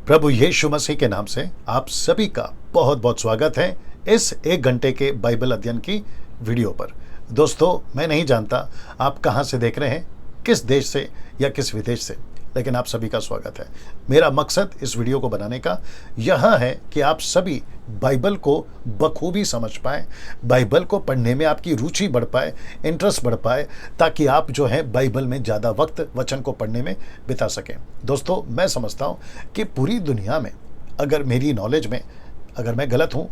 प्रभु यीशु मसीह के नाम से आप सभी का बहुत बहुत स्वागत है इस 1 घंटे के बाइबल अध्ययन की वीडियो पर। दोस्तों, मैं नहीं जानता आप कहां से देख रहे हैं, किस देश से या किस विदेश से, लेकिन आप सभी का स्वागत है। मेरा मकसद इस वीडियो को बनाने का यह है कि आप सभी बाइबल को बखूबी समझ पाएं, बाइबल को पढ़ने में आपकी रुचि बढ़ पाए, इंटरेस्ट बढ़ पाए, ताकि आप जो है बाइबल में ज़्यादा वक्त वचन को पढ़ने में बिता सकें। दोस्तों, मैं समझता हूँ कि पूरी दुनिया में अगर मेरी नॉलेज में, अगर मैं गलत हूँ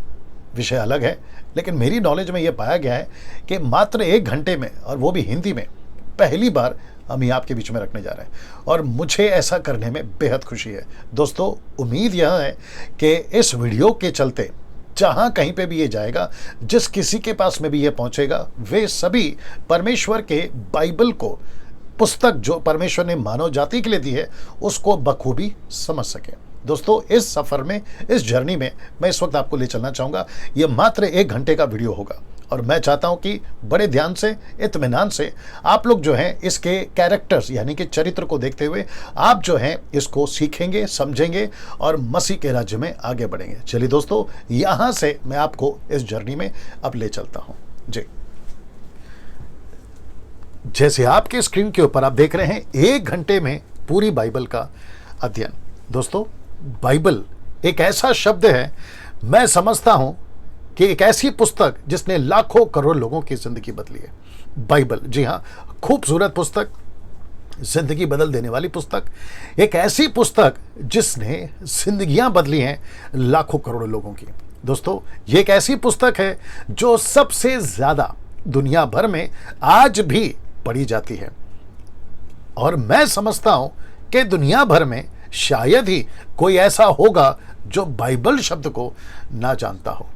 विषय अलग है, लेकिन मेरी नॉलेज में यह पाया गया है कि मात्र 1 घंटे में, और वो भी हिंदी में, पहली बार हम ये आपके बीच में रखने जा रहे हैं और मुझे ऐसा करने में बेहद खुशी है। दोस्तों, उम्मीद यह है कि इस वीडियो के चलते जहाँ कहीं पे भी ये जाएगा, जिस किसी के पास में भी ये पहुँचेगा, वे सभी परमेश्वर के बाइबल को, पुस्तक जो परमेश्वर ने मानव जाति के लिए दी है, उसको बखूबी समझ सके। दोस्तों, इस सफ़र में, इस जर्नी में मैं इस वक्त आपको ले चलना चाहूँगा। ये मात्र 1 घंटे का वीडियो होगा और मैं चाहता हूं कि बड़े ध्यान से, इत्मीनान से आप लोग जो हैं इसके कैरेक्टर्स यानी कि चरित्र को देखते हुए आप जो हैं इसको सीखेंगे, समझेंगे और मसीह के राज्य में आगे बढ़ेंगे। चलिए दोस्तों, यहां से मैं आपको इस जर्नी में अब ले चलता हूं। जी, जैसे आपके स्क्रीन के ऊपर आप देख रहे हैं 1 घंटे में पूरी बाइबल का अध्ययन। दोस्तों, बाइबल एक ऐसा शब्द है, मैं समझता हूं कि एक ऐसी पुस्तक जिसने लाखों करोड़ लोगों की जिंदगी बदली है। बाइबल, जी हाँ, खूबसूरत पुस्तक, जिंदगी बदल देने वाली पुस्तक, एक ऐसी पुस्तक जिसने जिंदगियां बदली हैं लाखों करोड़ लोगों की। दोस्तों, ये एक ऐसी पुस्तक है जो सबसे ज्यादा दुनिया भर में आज भी पढ़ी जाती है और मैं समझता हूं कि दुनिया भर में शायद ही कोई ऐसा होगा जो बाइबल शब्द को ना जानता हो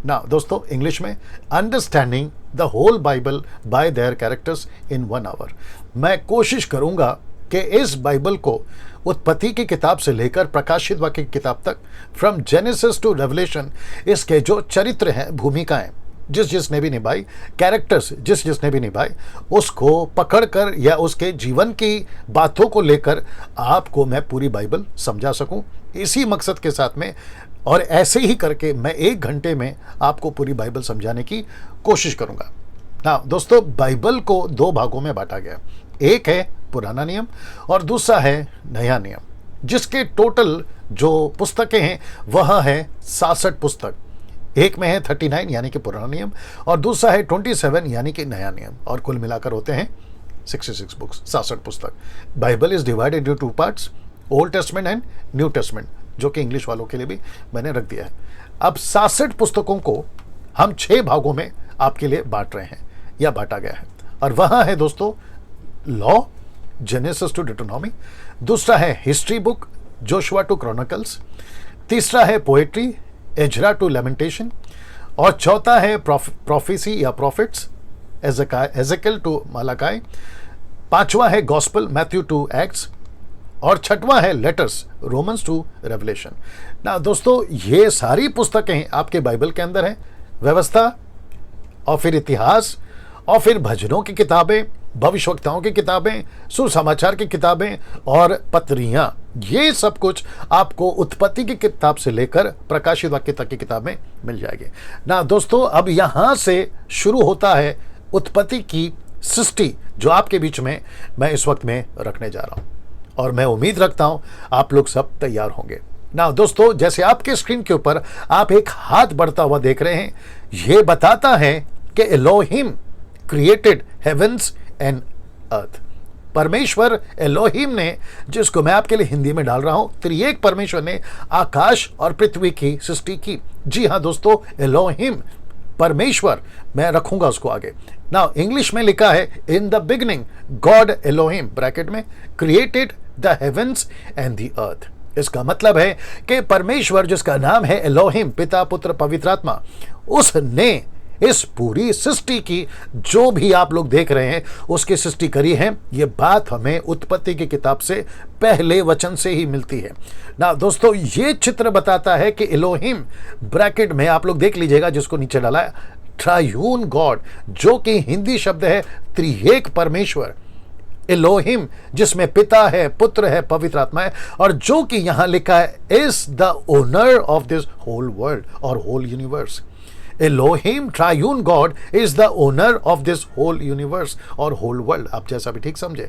ना। दोस्तों, इंग्लिश में understanding the whole Bible by their characters in 1 hour. मैं कोशिश करूंगा कि इस बाइबल को उत्पत्ति की किताब से लेकर प्रकाशित वाक्य की किताब तक, फ्रॉम जेनेसिस टू रेवलेशन, इसके जो चरित्र हैं, भूमिकाएं जिसने भी निभाई, कैरेक्टर्स जिसने भी निभाई, उसको पकड़कर या उसके जीवन की बातों को लेकर आपको मैं पूरी बाइबल समझा सकूं, इसी मकसद के साथ में। और ऐसे ही करके मैं 1 घंटे में आपको पूरी बाइबल समझाने की कोशिश करूंगा। हाँ दोस्तों, बाइबल को 2 भागों में बांटा गया। एक है पुराना नियम और दूसरा है नया नियम, जिसके टोटल जो पुस्तकें हैं वह है 66 पुस्तक। एक में है 39 यानी कि पुराना नियम और दूसरा है 27 यानी कि नया नियम, और कुल मिलाकर होते हैं 66 बुक्स, 66 पुस्तक। Bible is divided into 2 parts, old testament and new testament, जो कि इंग्लिश वालों के लिए भी मैंने रख दिया है। अब 66 पुस्तकों को हम 6 भागों में आपके लिए बांट रहे हैं या बांटा गया है, और वह है दोस्तों लॉ, जेनेसिस टू डिटोनॉमी, दूसरा है history book, Joshua to Chronicles, तीसरा है पोएट्री, एजरा टू लेमेंटेशन, और चौथा है प्रोफेसी या प्रॉफिट्स, एजेकियल टू मलाकी, पांचवा है गॉस्पेल, मैथ्यू टू एक्ट्स, और छठवां है लेटर्स, रोमन्स टू रेवलेशन। ना दोस्तों, ये सारी पुस्तकें आपके बाइबल के अंदर हैं। व्यवस्था और फिर इतिहास और फिर भजनों की किताबें, भविष्यवक्ताओं की किताबें, सुसमाचार की किताबें और पत्रियां, ये सब कुछ आपको उत्पत्ति की किताब से लेकर प्रकाशित वाक्य तक की किताबें मिल जाएगी। ना दोस्तों, अब यहां से शुरू होता है उत्पत्ति की सृष्टि, जो आपके बीच में मैं इस वक्त में रखने जा रहा हूं, और मैं उम्मीद रखता हूं आप लोग सब तैयार होंगे। ना दोस्तों, जैसे आपके स्क्रीन के ऊपर आप एक हाथ बढ़ता हुआ देख रहे हैं, यह बताता है कि Elohim created heaven's and earth. परमेश्वर एलोहिम ने, जिसको मैं आपके लिए हिंदी में डाल रहा हूं, त्रिएक परमेश्वर ने आकाश और पृथ्वी की सृष्टि की। जी हां दोस्तों, एलोहिम परमेश्वर, मैं रखूंगा उसको आगे। नाउ इंग्लिश में लिखा है in the beginning God Elohim, bracket में, created the heavens and the earth. इसका मतलब है कि परमेश्वर, जिसका नाम है एलोहिम, पिता पुत्र पवित्र आत्मा, उसने इस पूरी सृष्टि की, जो भी आप लोग देख रहे हैं उसकी सृष्टि करी है। ये बात हमें उत्पत्ति की किताब से पहले वचन से ही मिलती है। ना दोस्तों, ये चित्र बताता है कि एलोहिम, ब्रैकेट में आप लोग देख लीजिएगा जिसको नीचे डाला है, ट्रायून गॉड, जो कि हिंदी शब्द है त्रिएक परमेश्वर, एलोहिम जिसमें पिता है, पुत्र है, पवित्र आत्मा है, और जो कि यहां लिखा है is the owner of this whole world और whole universe. Elohim triune God is the owner of this whole universe और होल वर्ल्ड। आप जैसा भी ठीक समझे,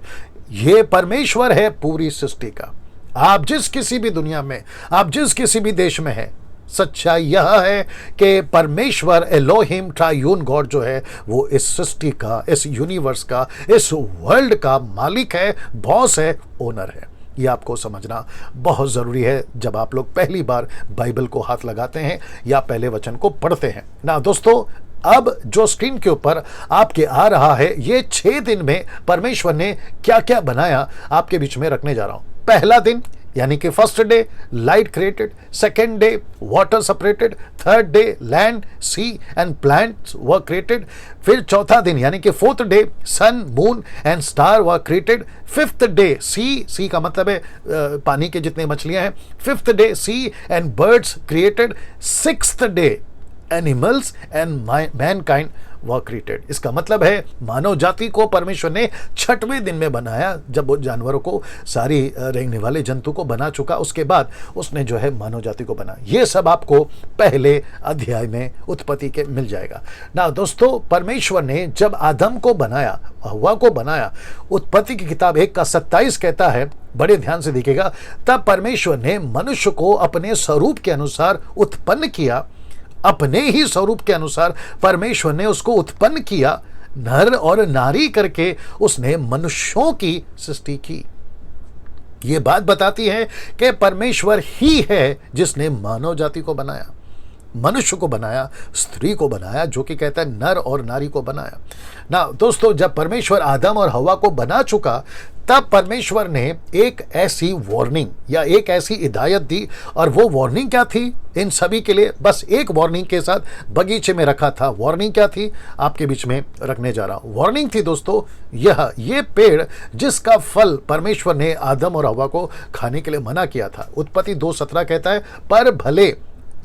ये परमेश्वर है पूरी सृष्टि का। आप जिस किसी भी दुनिया में, आप जिस किसी भी देश में है, सच्चाई यह है कि परमेश्वर एलोहिम ट्रायून गॉड जो है वो इस सृष्टि का, इस यूनिवर्स का, इस वर्ल्ड का मालिक है, बॉस है, ओनर है। ये आपको समझना बहुत ज़रूरी है जब आप लोग पहली बार बाइबल को हाथ लगाते हैं या पहले वचन को पढ़ते हैं ना। दोस्तों, अब जो स्क्रीन के ऊपर आपके आ रहा है, ये 6 दिन में परमेश्वर ने क्या क्या बनाया आपके बीच में रखने जा रहा हूं। पहला दिन यानी कि first day light created, second day water separated, third day land, sea and plants were created. फिर चौथा दिन यानी कि fourth day sun, moon and star were created. Fifth day sea का मतलब है पानी के जितने मछलियां हैं। Fifth day sea and birds created. Sixth day animals and mankind were created. इसका मतलब है मानव जाति को परमेश्वर ने 6वें दिन में बनाया। जब वो जानवरों को, सारी रेंगने वाले जंतु को बना चुका, उसके बाद उसने जो है मानव जाति को बना। ये सब आपको पहले अध्याय में उत्पत्ति के मिल जाएगा ना। दोस्तों, परमेश्वर ने जब आदम को बनाया, हव्वा को बनाया, उत्पत्ति की किताब 1:27 कहता है, बड़े ध्यान से देखिएगा, तब परमेश्वर ने मनुष्य को अपने स्वरूप के अनुसार उत्पन्न किया। अपने ही स्वरूप के अनुसार परमेश्वर ने उसको उत्पन्न किया, नर और नारी करके उसने मनुष्यों की सृष्टि की। यह बात बताती है कि परमेश्वर ही है जिसने मानव जाति को बनाया, मनुष्य को बनाया, स्त्री को बनाया, जो कि कहता है नर और नारी को बनाया ना। दोस्तों, जब परमेश्वर आदम और हव्वा को बना चुका, तब परमेश्वर ने एक ऐसी वार्निंग या एक ऐसी हिदायत दी। और वो वार्निंग क्या थी इन सभी के लिए? बस एक वार्निंग के साथ बगीचे में रखा था। वार्निंग क्या थी आपके बीच में रखने जा रहा हूं। वार्निंग थी दोस्तों, ये पेड़ जिसका फल परमेश्वर ने आदम और हव्वा को खाने के लिए मना किया था। उत्पत्ति 2:17 कहता है, पर भले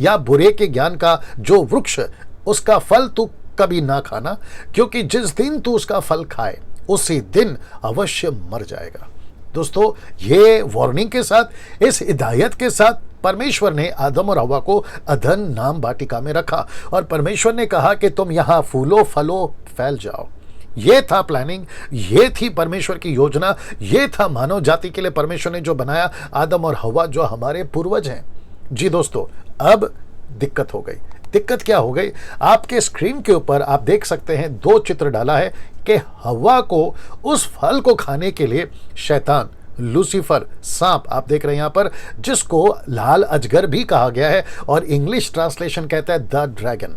या बुरे के ज्ञान का जो वृक्ष, उसका फल तू कभी ना खाना, क्योंकि जिस दिन तू उसका फल खाए उसी दिन अवश्य मर जाएगा। दोस्तों, ये वार्निंग के साथ, इस हिदायत के साथ परमेश्वर ने आदम और हव्वा को अदन नाम वाटिका में रखा और परमेश्वर ने कहा कि तुम यहां फूलो, फलो, फैल जाओ। ये था प्लानिंग, ये थी परमेश्वर की योजना, ये था मानव जाति के लिए परमेश्वर ने जो बनाया, आदम और हव्वा जो हमारे पूर्वज हैं। जी दोस्तों, अब दिक्कत हो गई। दिक्कत क्या हो गई? आपके स्क्रीन के ऊपर आप देख सकते हैं 2 चित्र डाला है कि हव्वा को उस फल को खाने के लिए शैतान, लूसीफर, सांप, आप देख रहे हैं यहां पर, जिसको लाल अजगर भी कहा गया है और इंग्लिश ट्रांसलेशन कहता है द ड्रैगन,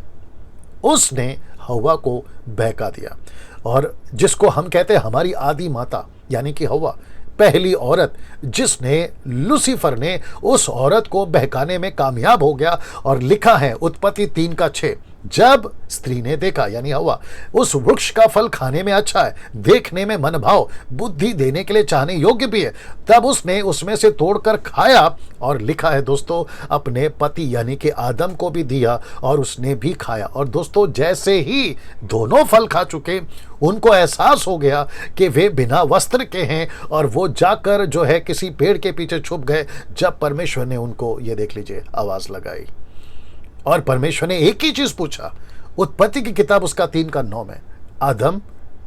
उसने हव्वा को बहका दिया। और जिसको हम कहते हैं हमारी आदि माता यानी कि हव्वा, पहली औरत, जिसने, लूसीफर ने उस औरत को बहकाने में कामयाब हो गया। और लिखा है उत्पत्ति 3:6, जब स्त्री ने देखा यानी हव्वा, उस वृक्ष का फल खाने में अच्छा है, देखने में मनभाव, बुद्धि देने के लिए चाहने योग्य भी है, तब उसने उसमें से तोड़कर खाया। और लिखा है दोस्तों, अपने पति यानी कि आदम को भी दिया और उसने भी खाया। और दोस्तों, जैसे ही दोनों फल खा चुके, उनको एहसास हो गया कि वे बिना वस्त्र के हैं और वो जाकर जो है किसी पेड़ के पीछे छुप गए। जब परमेश्वर ने उनको, ये देख लीजिए, आवाज लगाई और परमेश्वर ने एक ही चीज पूछा। उत्पत्ति की किताब उसका 3:9 में, आदम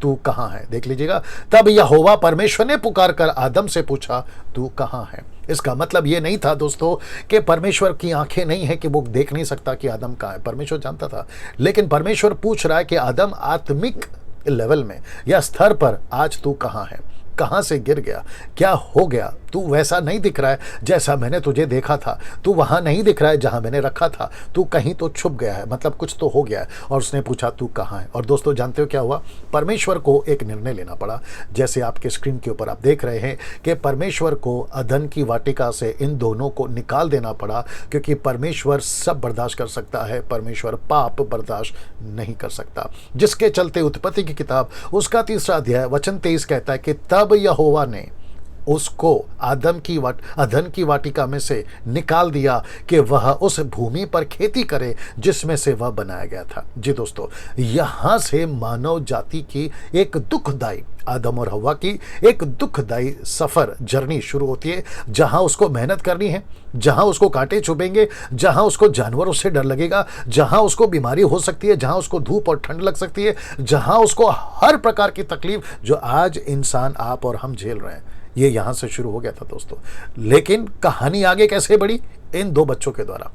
तू कहां है? देख लीजिएगा, तब यहोवा परमेश्वर ने पुकार कर आदम से पूछा, तू कहां है? इसका मतलब ये नहीं था दोस्तों कि परमेश्वर की आंखें नहीं है कि वो देख नहीं सकता कि आदम कहां है। परमेश्वर जानता था, लेकिन परमेश्वर पूछ रहा है कि आदम, आत्मिक लेवल में या स्तर पर आज तू कहां है? कहां से गिर गया? क्या हो गया? तू वैसा नहीं दिख रहा है जैसा मैंने तुझे देखा था, तू वहां नहीं दिख रहा है जहां मैंने रखा था, तू कहीं तो छुप गया है, मतलब कुछ तो हो गया है। और उसने पूछा तू कहां है? और दोस्तों, जानते हो क्या हुआ? परमेश्वर को एक निर्णय लेना पड़ा। जैसे आपके स्क्रीन के ऊपर आप देख रहे हैं कि परमेश्वर को अदन की वाटिका से इन दोनों को निकाल देना पड़ा, क्योंकि परमेश्वर सब बर्दाश्त कर सकता है, परमेश्वर पाप बर्दाश्त नहीं कर सकता। जिसके चलते उत्पत्ति की किताब उसका 3रा अध्याय वचन 23 कहता है कि तब यहोवा ने उसको अधन की वाटिका में से निकाल दिया कि वह उस भूमि पर खेती करे जिसमें से वह बनाया गया था। जी दोस्तों, यहां से मानव जाति की एक दुखदाई, आदम और हवा की एक दुखदाई सफर, जर्नी शुरू होती है, जहां उसको मेहनत करनी है, जहां उसको कांटे चुभेंगे, जहां उसको जानवरों से डर लगेगा, जहां उसको बीमारी हो सकती है, जहां उसको धूप और ठंड लग सकती है, जहां उसको हर प्रकार की तकलीफ जो आज इंसान, आप और हम झेल रहे हैं, ये यहां से शुरू हो गया था दोस्तों। लेकिन कहानी आगे कैसे बढ़ी? इन दो बच्चों के द्वारा।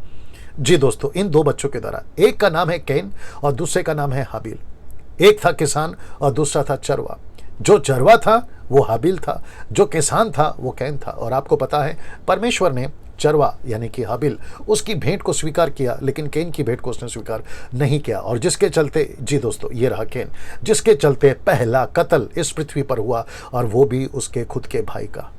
जी दोस्तों, इन दो बच्चों के द्वारा। एक का नाम है कैन और दूसरे का नाम है हाबिल। एक था किसान और दूसरा था चरवा। जो चरवा था वो हाबिल था, जो किसान था वो कैन था। और आपको पता है, परमेश्वर ने चरवा यानी कि हाबिल, उसकी भेंट को स्वीकार किया, लेकिन कैन की भेंट को उसने स्वीकार नहीं किया। और जिसके चलते, जी दोस्तों, ये रहा कैन, जिसके चलते पहला कत्ल इस पृथ्वी पर हुआ, और वो भी उसके खुद के भाई का।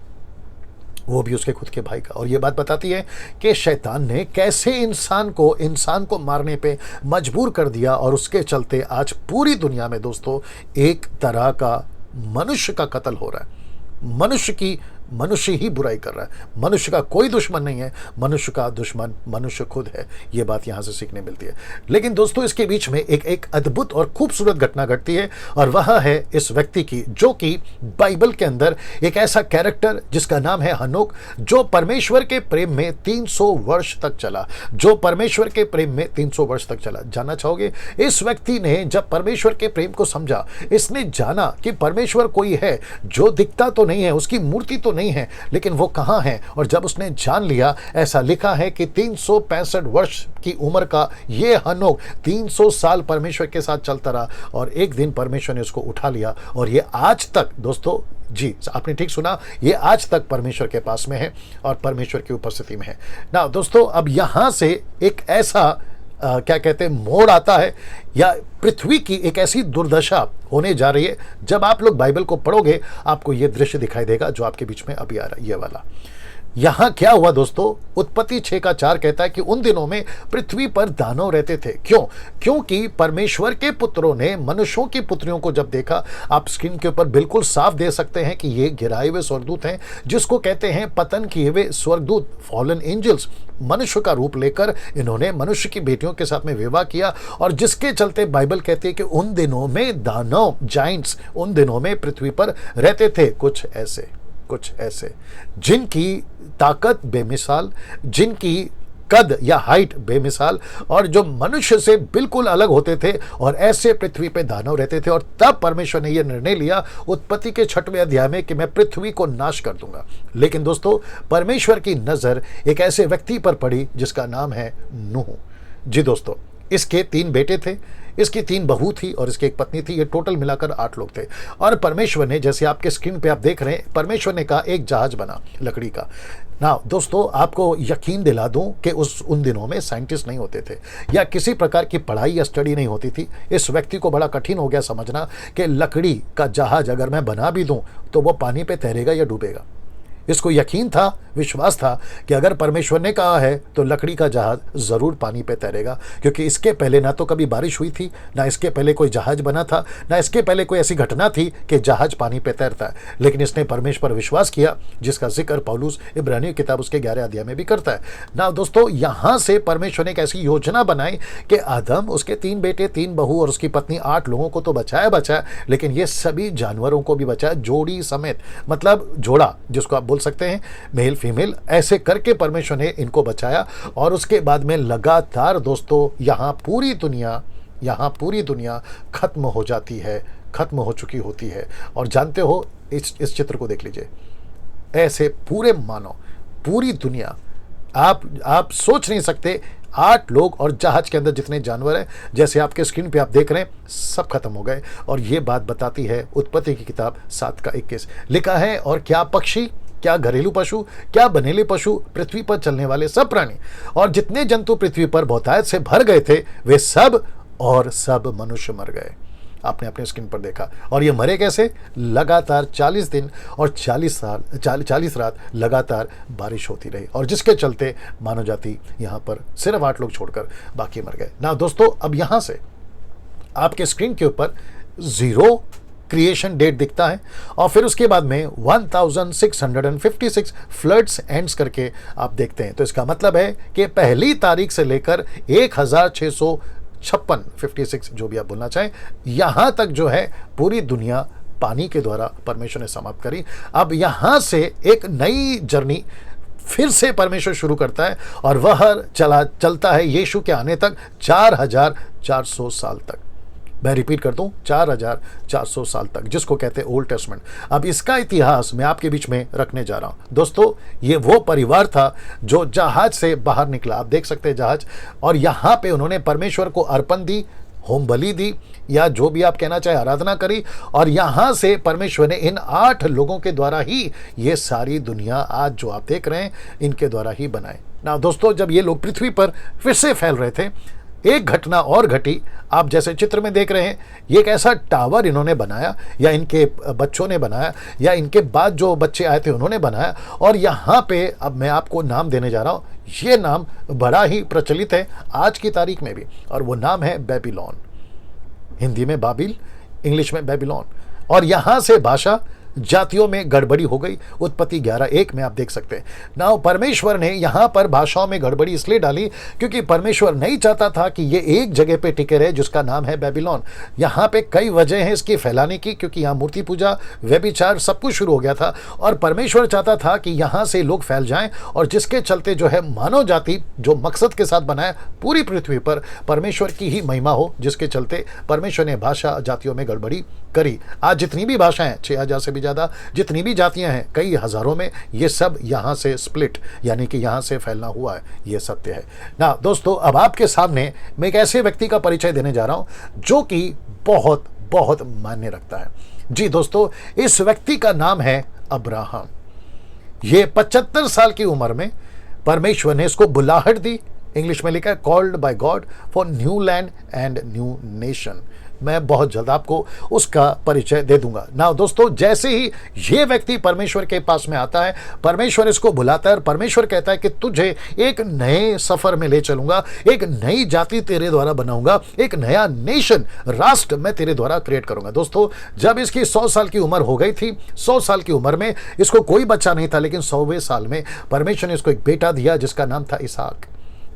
और ये बात बताती है कि शैतान ने कैसे इंसान को मारने पे मजबूर कर दिया। और उसके चलते आज पूरी दुनिया में दोस्तों एक तरह का मनुष्य का कत्ल हो रहा है। मनुष्य ही बुराई कर रहा है। मनुष्य का कोई दुश्मन नहीं है, मनुष्य का दुश्मन मनुष्य खुद है। ये बात यहां से सीखने मिलती है। लेकिन दोस्तों, इसके बीच में एक अद्भुत और खूबसूरत घटना घटती है, और वह है इस व्यक्ति की, जो कि बाइबल के अंदर एक ऐसा कैरेक्टर जिसका नाम है हनोक, जो परमेश्वर के प्रेम में 300 वर्ष तक चला। जानना चाहोगे? इस व्यक्ति ने जब परमेश्वर के प्रेम को समझा, इसने जाना कि परमेश्वर कोई है जो दिखता तो नहीं है, उसकी मूर्ति तो नहीं है, लेकिन वो कहां है। और जब उसने जान लिया, ऐसा लिखा है कि 365 वर्ष की उम्र का ये हनोक 300 साल परमेश्वर के साथ चलता रहा, और एक दिन परमेश्वर ने उसको उठा लिया। और ये आज तक दोस्तों, जी आपने ठीक सुना, ये आज तक परमेश्वर के पास में है और परमेश्वर की उपस्थिति में है ना। दोस्तों, अब यहां से एक ऐसा क्या कहते हैं, मोड़ आता है, या पृथ्वी की एक ऐसी दुर्दशा होने जा रही है। जब आप लोग बाइबल को पढ़ोगे, आपको यह दृश्य दिखाई देगा जो आपके बीच में अभी आ रहा है, ये वाला। यहां क्या हुआ दोस्तों? उत्पत्ति 6:4 कहता है कि उन दिनों में पृथ्वी पर दानव रहते थे। क्योंकि परमेश्वर के पुत्रों ने मनुष्यों की पुत्रियों को जब देखा, आप स्क्रीन के ऊपर बिल्कुल साफ दे सकते हैं कि ये गिराए हुए स्वर्गदूत हैं, जिसको कहते हैं पतन किए हुए स्वर्गदूत, फॉलन एंजल्स। मनुष्य का रूप लेकर इन्होंने मनुष्य की बेटियों के साथ में विवाह किया, और जिसके चलते बाइबल कहती है कि उन दिनों में दानव, जाइंट्स, उन दिनों में पृथ्वी पर रहते थे। कुछ ऐसे जिनकी ताकत बेमिसाल, जिनकी कद या हाइट बेमिसाल, और जो मनुष्य से बिल्कुल अलग होते थे, और ऐसे पृथ्वी पे दानव रहते थे। और तब परमेश्वर ने यह निर्णय लिया उत्पत्ति के 6वें अध्याय में कि मैं पृथ्वी को नाश कर दूंगा। लेकिन दोस्तों, परमेश्वर की नजर एक ऐसे व्यक्ति पर पड़ी जिसका नाम है नूह। जी दोस्तों, इसके 3 बेटे थे, इसकी 3 बहू थी और इसकी एक पत्नी थी। ये टोटल मिलाकर 8 लोग थे। और परमेश्वर ने, जैसे आपके स्क्रीन पे आप देख रहे हैं, परमेश्वर ने कहा एक जहाज बना लकड़ी का। ना दोस्तों, आपको यकीन दिला दूं कि उन दिनों में साइंटिस्ट नहीं होते थे, या किसी प्रकार की पढ़ाई या स्टडी नहीं होती थी। इस व्यक्ति को बड़ा कठिन हो गया समझना कि लकड़ी का जहाज अगर मैं बना भी दूं तो वो पानी पे तैरेगा या डूबेगा। इसको यकीन था, विश्वास था कि अगर परमेश्वर ने कहा है तो लकड़ी का जहाज जरूर पानी पे तैरेगा, क्योंकि इसके पहले ना तो कभी बारिश हुई थी, ना इसके पहले कोई जहाज बना था, ना इसके पहले कोई ऐसी घटना थी कि जहाज पानी पे तैरता है। लेकिन इसने परमेश्वर पर विश्वास किया, जिसका जिक्र पौलुस इब्रानियों की किताब उसके 11 अध्याय में भी करता है ना। दोस्तों, यहां से परमेश्वर ने एक ऐसी योजना बनाई कि आदम, उसके 3 बेटे, 3 बहू और उसकी पत्नी, 8 लोगों को तो बचाया, लेकिन ये सभी जानवरों को भी बचाया, जोड़ी समेत। मतलब जोड़ा जिसको आप बोल सकते हैं, मेल फीमेल, ऐसे करके परमेश्वर ने इनको बचाया। और उसके बाद में लगातार दोस्तों यहाँ पूरी दुनिया खत्म हो जाती है, खत्म हो चुकी होती है। और जानते हो, इस चित्र को देख लीजिए, ऐसे पूरे मानो पूरी दुनिया, आप सोच नहीं सकते, 8 लोग और जहाज के अंदर जितने जानवर हैं, जैसे आपके स्क्रीन पे आप देख रहे हैं, सब खत्म हो गए। और ये बात बताती है उत्पत्ति की किताब 7:21, लिखा है, और क्या पक्षी, क्या घरेलू पशु, क्या बनेले पशु, पृथ्वी पर चलने वाले सब प्राणी और जितने जंतु पृथ्वी पर बहुतायत से भर गए थे, वे सब और सब मनुष्य मर गए। आपने अपने स्क्रीन पर देखा। और ये मरे कैसे? लगातार 40 दिन और 40 रात लगातार बारिश होती रही, और जिसके चलते मानव जाति यहाँ पर सिर्फ 8 लोग छोड़कर बाकी मर गए ना। दोस्तों, अब यहाँ से आपके स्क्रीन के ऊपर 0 क्रिएशन डेट दिखता है और फिर उसके बाद में 1656 फ्लड्स एंड्स करके आप देखते हैं। तो इसका मतलब है कि पहली तारीख से लेकर 1656 56 जो भी आप बोलना चाहें, यहां तक जो है पूरी दुनिया पानी के द्वारा परमेश्वर ने समाप्त करी। अब यहां से एक नई जर्नी फिर से परमेश्वर शुरू करता है और वह चलता है यीशु के आने तक 4400 साल तक। मैं रिपीट करता हूं, 4400 साल तक, जिसको कहते हैं ओल्ड टेस्टमेंट। अब इसका इतिहास मैं आपके बीच में रखने जा रहा हूं। दोस्तों, ये वो परिवार था जो जहाज से बाहर निकला। आप देख सकते हैं जहाज, और यहां पे उन्होंने परमेश्वर को अर्पण दी, होम बलि दी, या जो भी आप कहना चाहे आराधना करी, और यहां से परमेश्वर ने इन 8 लोगों के द्वारा ही ये सारी दुनिया आज जो आप देख रहे हैं इनके द्वारा ही बनाए ना। दोस्तों, जब ये लोग पृथ्वी पर फिर से फैल रहे थे, एक घटना और घटी। आप जैसे चित्र में देख रहे हैं, ये एक ऐसा टावर इन्होंने बनाया, या इनके बच्चों ने बनाया, या इनके बाद जो बच्चे आए थे उन्होंने बनाया। और यहाँ पे अब मैं आपको नाम देने जा रहा हूँ। ये नाम बड़ा ही प्रचलित है आज की तारीख में भी, और वो नाम है बेबीलोन। हिंदी में बाबिल, इंग्लिश में बेबीलोन। और यहाँ से भाषा जातियों में गड़बड़ी हो गई। उत्पत्ति 11:1 में आप देख सकते हैं ना। परमेश्वर ने यहाँ पर भाषाओं में गड़बड़ी इसलिए डाली क्योंकि परमेश्वर नहीं चाहता था कि ये एक जगह पे टिके रहे जिसका नाम है बेबीलोन। यहाँ पे कई वजह हैं इसकी फैलाने की, क्योंकि यहाँ मूर्ति पूजा, व्यभिचार सब कुछ शुरू हो गया था, और परमेश्वर चाहता था कि यहाँ से लोग फैल जाएं, और जिसके चलते जो है मानव जाति जो मकसद के साथ बनाया पूरी पृथ्वी पर परमेश्वर की ही महिमा हो, जिसके चलते परमेश्वर ने भाषा जातियों में गड़बड़ी करी। आज जितनी भी भाषाएं, 6000 से भी ज़्यादा जितनी भी जातियां हैं, कई हजारों में, ये सब यहाँ से स्प्लिट यानी कि यहाँ से फैलना हुआ है। ये सत्य है ना। दोस्तों, अब आपके सामने मैं एक ऐसे व्यक्ति का परिचय देने जा रहा हूं जो कि बहुत बहुत मायने रखता है। जी दोस्तों, इस व्यक्ति का नाम है अब्राहम। ये 75 साल की उम्र में परमेश्वर ने इसको बुलाहट दी। इंग्लिश में लिखा है called by God for new land and new nation. मैं बहुत जल्द आपको उसका परिचय दे दूंगा ना। दोस्तों, जैसे ही ये व्यक्ति परमेश्वर के पास में आता है, परमेश्वर इसको बुलाता है और परमेश्वर कहता है कि तुझे एक नए सफर में ले चलूंगा, एक नई जाति तेरे द्वारा बनाऊंगा, एक नया नेशन, राष्ट्र मैं तेरे द्वारा क्रिएट करूंगा। दोस्तों, जब इसकी 100 साल की उम्र हो गई थी, 100 साल की उम्र में इसको कोई बच्चा नहीं था, लेकिन 100वें साल में परमेश्वर ने इसको एक बेटा दिया जिसका नाम था इसहाक।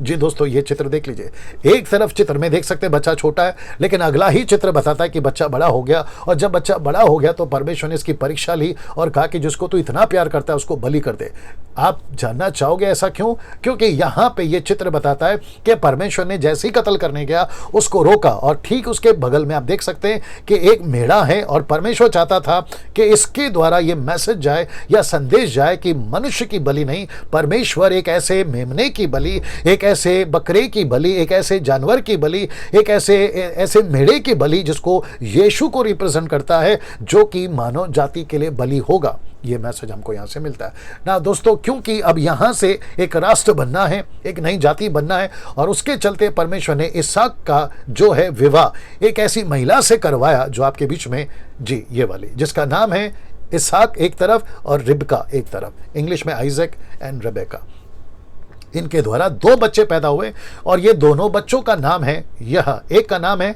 जी दोस्तों, ये चित्र देख लीजिए। एक तरफ चित्र में देख सकते हैं बच्चा छोटा है, लेकिन अगला ही चित्र बताता है कि बच्चा बड़ा हो गया। और जब बच्चा बड़ा हो गया तो परमेश्वर ने इसकी परीक्षा ली और कहा कि जिसको तू इतना प्यार करता है उसको बलि कर दे। आप जानना चाहोगे ऐसा क्यों? क्योंकि यहाँ पे ये चित्र बताता है कि परमेश्वर ने जैसे ही कत्ल करने गया उसको रोका, और ठीक उसके बगल में आप देख सकते हैं कि एक मेढ़ा है, और परमेश्वर चाहता था कि इसके द्वारा ये मैसेज जाए या संदेश जाए कि मनुष्य की बलि नहीं, परमेश्वर एक ऐसे मेमने की बलि, एक ऐसे बकरे की बलि, एक ऐसे जानवर की बलि, एक ऐसे मेढ़े की बलि जिसको यीशु को रिप्रेजेंट करता है, जो कि मानव जाति के लिए बलि होगा। ये मैसेज हमको यहाँ से मिलता है ना दोस्तों, क्योंकि अब यहाँ से एक राष्ट्र बनना है, एक नई जाति बनना है, और उसके चलते परमेश्वर ने इसहाक का जो है विवाह एक ऐसी महिला से करवाया जो आपके बीच में, जी ये वाली, जिसका नाम है इसहाक एक तरफ और रिबका एक तरफ, इंग्लिश में आइजक एंड रेबेका। इनके द्वारा 2 बच्चे पैदा हुए, और ये दोनों बच्चों का नाम है यह, एक का नाम है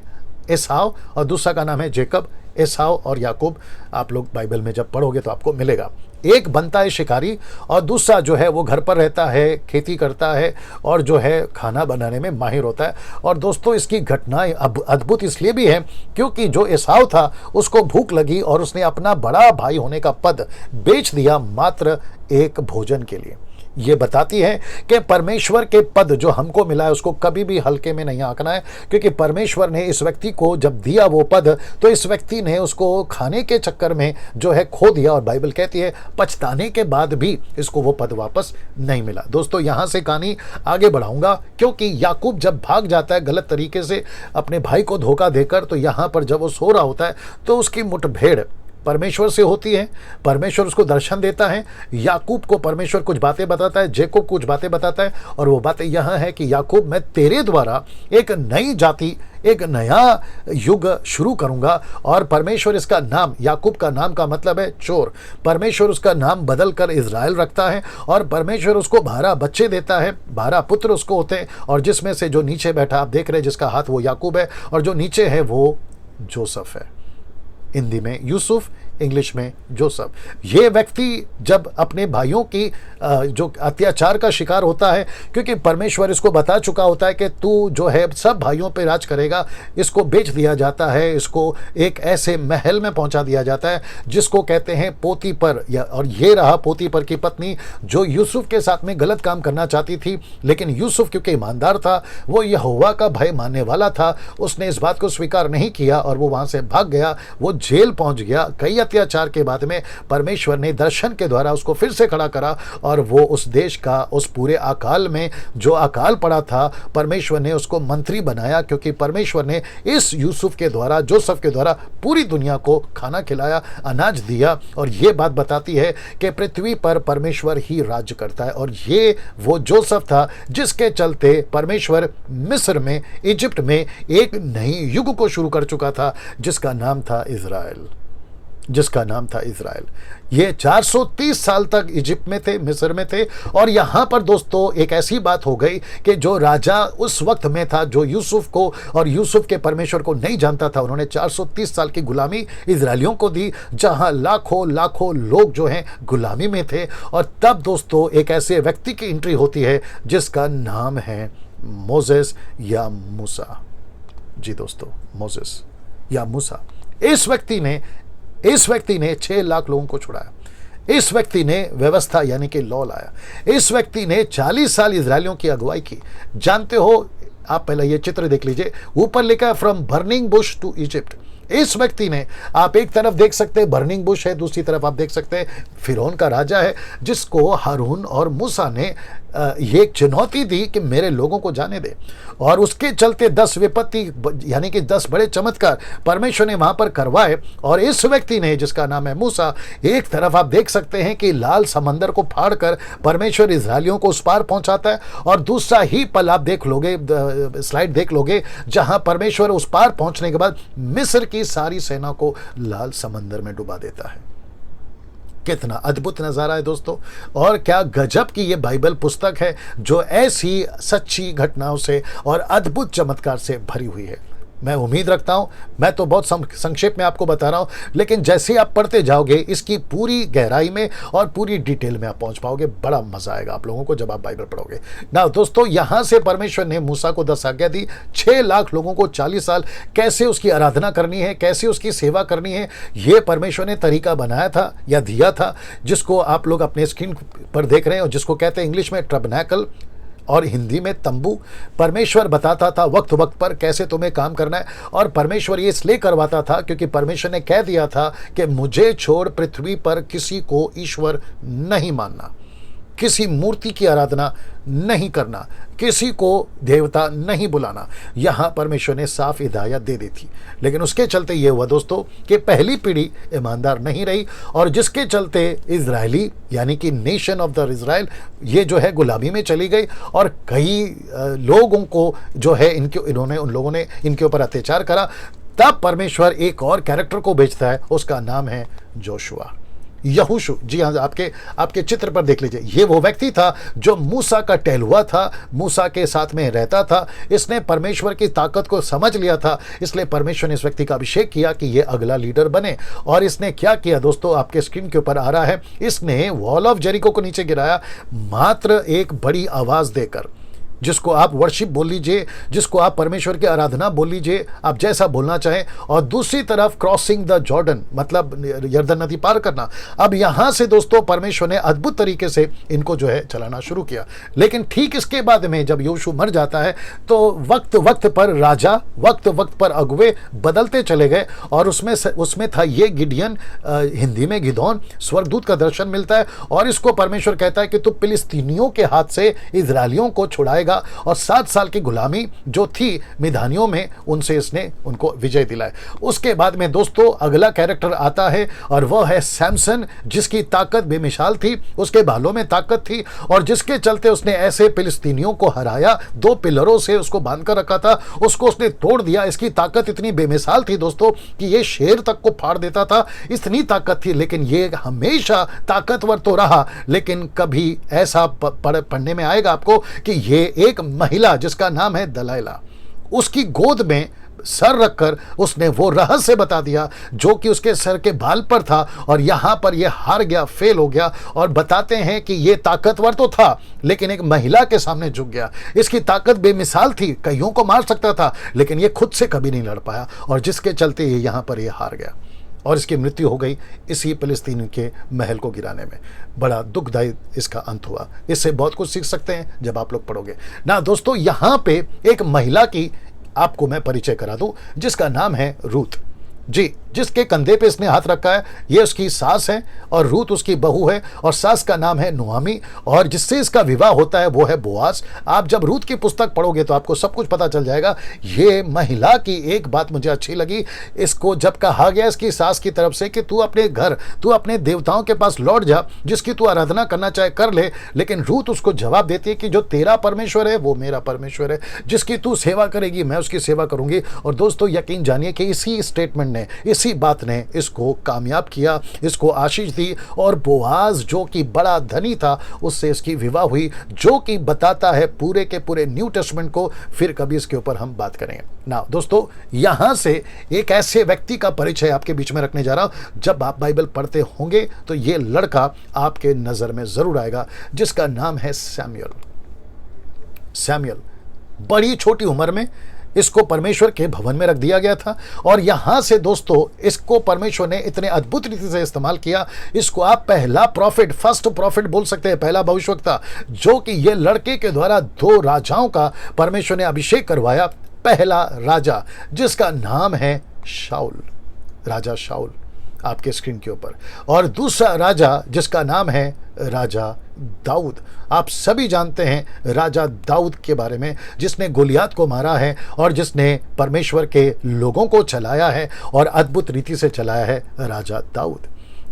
एसाव और दूसरा का नाम है जेकब। एसाव और याकूब आप लोग बाइबल में जब पढ़ोगे तो आपको मिलेगा। एक बनता है शिकारी और दूसरा जो है वो घर पर रहता है, खेती करता है और जो है खाना बनाने में माहिर होता है। और दोस्तों, इसकी घटनाएं अद्भुत इसलिए भी है क्योंकि जो एसाव था उसको भूख लगी और उसने अपना बड़ा भाई होने का पद बेच दिया मात्र एक भोजन के लिए। ये बताती है कि परमेश्वर के पद जो हमको मिला है उसको कभी भी हल्के में नहीं आंकना है, क्योंकि परमेश्वर ने इस व्यक्ति को जब दिया वो पद तो इस व्यक्ति ने उसको खाने के चक्कर में जो है खो दिया, और बाइबल कहती है पछताने के बाद भी इसको वो पद वापस नहीं मिला। दोस्तों, यहाँ से कहानी आगे बढ़ाऊंगा, क्योंकि याकूब जब भाग जाता है गलत तरीके से अपने भाई को धोखा देकर, तो यहाँ पर जब वो सो रहा होता है तो उसकी मुठभेड़ परमेश्वर से होती है। परमेश्वर उसको दर्शन देता है, याकूब को परमेश्वर कुछ बातें बताता है, जेकब कुछ बातें बताता है, और वो बातें यहाँ है कि याकूब, मैं तेरे द्वारा एक नई जाति, एक नया युग शुरू करूंगा। और परमेश्वर इसका नाम, याकूब का नाम का मतलब है चोर, परमेश्वर उसका नाम बदल कर इज़राइल रखता है, और परमेश्वर उसको 12 बच्चे देता है, 12 पुत्र उसको होते हैं, और जिसमें से जो नीचे बैठा आप देख रहे हैं जिसका हाथ वो याकूब है, और जो नीचे है वो जोसेफ है। हिंदी में यूसुफ, इंग्लिश में जोसेफ। ये व्यक्ति जब अपने भाइयों की जो अत्याचार का शिकार होता है, क्योंकि परमेश्वर इसको बता चुका होता है कि तू जो है सब भाइयों पे राज करेगा, इसको बेच दिया जाता है, इसको एक ऐसे महल में पहुंचा दिया जाता है जिसको कहते हैं पोतीपर, और ये रहा पोतीपर की पत्नी जो यूसुफ के साथ में गलत काम करना चाहती थी, लेकिन यूसुफ क्योंकि ईमानदार था, वो यहोवा का भय मानने वाला था, उसने इस बात को स्वीकार नहीं किया और वो वहां से भाग गया, वो जेल पहुंच गया। कई अत्याचार के बाद में परमेश्वर ने दर्शन के द्वारा उसको फिर से खड़ा करा और वो उस देश का, उस पूरे अकाल में जो अकाल पड़ा था, परमेश्वर ने उसको मंत्री बनाया, क्योंकि परमेश्वर ने इस यूसुफ के द्वारा, जोसेफ के द्वारा पूरी दुनिया को खाना खिलाया, अनाज दिया। और ये बात बताती है कि पृथ्वी पर परमेश्वर ही राज्य करता है। और ये वो जोसेफ था जिसके चलते परमेश्वर मिस्र में, इजिप्ट में एक नई युग को शुरू कर चुका था जिसका नाम था इज़राइल, जिसका नाम था इज़राइल। ये 430 साल तक इजिप्ट में थे, मिस्र में थे। और यहाँ पर दोस्तों एक ऐसी बात हो गई कि जो राजा उस वक्त में था, जो यूसुफ को और यूसुफ के परमेश्वर को नहीं जानता था, उन्होंने 430 साल की गुलामी इजरायलियों को दी, जहाँ लाखों लाखों लोग जो हैं गुलामी में थे। और तब दोस्तों एक ऐसे व्यक्ति की एंट्री होती है जिसका नाम है मोसेस या मूसा। जी दोस्तों, मोसेस या मूसा। इस व्यक्ति ने 6 लाख लोगों को छुड़ाया। इस व्यक्ति ने व्यवस्था यानी कि लॉ लाया। इस व्यक्ति ने 40 साल इजरायलियों की अगुवाई की। जानते हो, आप पहले ये चित्र देख लीजिए, ऊपर लिखा है from burning bush to Egypt. इस व्यक्ति ने, आप एक तरफ देख सकते हैं बर्निंग बुश है, दूसरी तरफ आप देख सकते हैं फिरौन का राजा है, जिसको हारून और मूसा ने ये एक चुनौती दी कि मेरे लोगों को जाने दे। और उसके चलते 10 विपत्ति यानी कि 10 बड़े चमत्कार परमेश्वर ने वहां पर करवाए। और इस व्यक्ति ने, जिसका नाम है मूसा, एक तरफ आप देख सकते हैं कि लाल समंदर को फाड़कर परमेश्वर इजरायलियों को उस पार पहुंचाता है, और दूसरा ही पल आप देख लोगे, स्लाइड देख लोगे, जहां परमेश्वर उस पार पहुंचने के बाद मिस्र की सारी सेना को लाल समंदर में डुबा देता है। कितना अद्भुत नज़ारा है दोस्तों। और क्या गजब की ये बाइबल पुस्तक है जो ऐसी सच्ची घटनाओं से और अद्भुत चमत्कार से भरी हुई है। मैं उम्मीद रखता हूँ, मैं तो बहुत संक्षेप में आपको बता रहा हूँ, लेकिन जैसे ही आप पढ़ते जाओगे इसकी पूरी गहराई में और पूरी डिटेल में आप पहुँच पाओगे। बड़ा मजा आएगा आप लोगों को जब आप बाइबल पढ़ोगे ना। दोस्तों, यहाँ से परमेश्वर ने मूसा को 10 आज्ञा दी। 6 लाख लोगों को 40 साल कैसे उसकी आराधना करनी है, कैसे उसकी सेवा करनी है, ये परमेश्वर ने तरीका बनाया था या दिया था, जिसको आप लोग अपने स्क्रीन पर देख रहे हैं और जिसको कहते हैं इंग्लिश में टैबरनेकल और हिंदी में तंबू। परमेश्वर बताता था वक्त वक्त पर कैसे तुम्हें काम करना है। और परमेश्वर ये इसलिए करवाता था क्योंकि परमेश्वर ने कह दिया था कि मुझे छोड़ पृथ्वी पर किसी को ईश्वर नहीं मानना, किसी मूर्ति की आराधना नहीं करना, किसी को देवता नहीं बुलाना। यहाँ परमेश्वर ने साफ हिदायत दे दी थी। लेकिन उसके चलते ये हुआ दोस्तों कि पहली पीढ़ी ईमानदार नहीं रही, और जिसके चलते इजरायली यानी कि नेशन ऑफ द इजराइल ये जो है गुलामी में चली गई। और कई लोगों को जो है उन लोगों ने इनके ऊपर अत्याचार करा। तब परमेश्वर एक और कैरेक्टर को भेजता है, उसका नाम है जोशुआ, यहोशू। जी हाँ, आपके चित्र पर देख लीजिए। ये वो व्यक्ति था जो मूसा का टहलुआ था, मूसा के साथ में रहता था। इसने परमेश्वर की ताकत को समझ लिया था, इसलिए परमेश्वर ने इस व्यक्ति का अभिषेक किया कि ये अगला लीडर बने। और इसने क्या किया दोस्तों, आपके स्क्रीन के ऊपर आ रहा है, इसने वॉल ऑफ जेरिको को नीचे गिराया मात्र एक बड़ी आवाज देकर, जिसको आप वर्शिप बोल लीजिए, जिसको आप परमेश्वर की आराधना बोल लीजिए, आप जैसा बोलना चाहें। और दूसरी तरफ क्रॉसिंग द जॉर्डन, मतलब यरदन नदी पार करना। अब यहाँ से दोस्तों परमेश्वर ने अद्भुत तरीके से इनको जो है चलाना शुरू किया। लेकिन ठीक इसके बाद में जब यहोशू मर जाता है तो वक्त वक्त पर राजा, वक्त वक्त पर अगुवे बदलते चले गए। और उसमें था ये गिडियन, हिंदी में गिदोन। स्वर्गदूत का दर्शन मिलता है और इसको परमेश्वर कहता है कि तू फिलिस्तीनियों के हाथ से इजरायलियों को छुड़ाएगा। और 7 साल की गुलामी जो थी मिधानियों में, उनसे इसने उनको विजय दिलाए। उसके बाद में दोस्तों अगला कैरेक्टर आता है और वह है सैमसन, जिसकी ताकत बेमिसाल थी, उसके बालों में ताकत थी, और जिसके चलते उसने ऐसे फिलिस्तीनियों को हराया। 2 पिलरों से उसको बांध कर रखा था, उसको उसने तोड़ दिया। इसकी ताकत इतनी बेमिसाल थी दोस्तों कि ये शेर तक को फाड़ देता था, इतनी ताकत थी। लेकिन ये हमेशा ताकतवर तो रहा, लेकिन कभी ऐसा पढ़ने में आएगा आपको कि ये एक महिला जिसका नाम है दलाइला, उसकी गोद में सर रखकर उसने वो रहस्य बता दिया जो कि उसके सर के बाल पर था, और यहां पर ये हार गया, फेल हो गया। और बताते हैं कि ये ताकतवर तो था लेकिन एक महिला के सामने झुक गया। इसकी ताकत बेमिसाल थी, कईयों को मार सकता था, लेकिन ये खुद से कभी नहीं लड़ पाया, और जिसके चलते ये यहां पर ये हार गया और इसकी मृत्यु हो गई इसी फिलिस्तीन के महल को गिराने में। बड़ा दुखदायी इसका अंत हुआ। इससे बहुत कुछ सीख सकते हैं जब आप लोग पढ़ोगे ना। दोस्तों, यहां पे एक महिला की आपको मैं परिचय करा दूं जिसका नाम है रूथ जी, जिसके कंधे पे इसने हाथ रखा है। ये उसकी सास है और रूथ उसकी बहू है, और सास का नाम है नुआमी, और जिससे इसका विवाह होता है वो है बोआज। आप जब रूथ की पुस्तक पढ़ोगे तो आपको सब कुछ पता चल जाएगा। ये महिला की एक बात मुझे अच्छी लगी, इसको जब कहा गया इसकी सास की तरफ से कि तू अपने घर, तू अपने देवताओं के पास लौट जा, जिसकी तू आराधना करना चाहे कर ले, लेकिन रूथ उसको जवाब देती है कि जो तेरा परमेश्वर है वो मेरा परमेश्वर है, जिसकी तू सेवा करेगी मैं उसकी सेवा करूंगी। और दोस्तों, यकीन जानिए कि इसी स्टेटमेंट ने, इसी बात ने इसको कामयाब किया, इसको आशीष दी, और बोआज जो कि बड़ा धनी था उससे इसकी विवाह हुई, जो कि बताता है पूरे के पूरे न्यू टेस्टमेंट को। फिर कभी इसके ऊपर हम बात करेंगे ना। दोस्तों, यहां से एक ऐसे व्यक्ति का परिचय आपके बीच में रखने जा रहा हूं, जब आप बाइबल पढ़ते होंगे तो ये लड़का आपके नजर में जरूर आएगा, जिसका नाम है सैमुएल। सैमुएल बड़ी छोटी उम्र में इसको परमेश्वर के भवन में रख दिया गया था, और यहां से दोस्तों इसको परमेश्वर ने इतने अद्भुत रीति से इस्तेमाल किया। इसको आप पहला प्रॉफिट, फर्स्ट प्रॉफिट बोल सकते हैं, पहला भविष्यवक्ता, जो कि ये लड़के के द्वारा 2 राजाओं का परमेश्वर ने अभिषेक करवाया। पहला राजा जिसका नाम है शाऊल, राजा शाऊल आपके स्क्रीन के ऊपर, और दूसरा राजा जिसका नाम है राजा दाऊद। आप सभी जानते हैं राजा दाऊद के बारे में, जिसने गोलियात को मारा है और जिसने परमेश्वर के लोगों को चलाया है और अद्भुत रीति से चलाया है, राजा दाऊद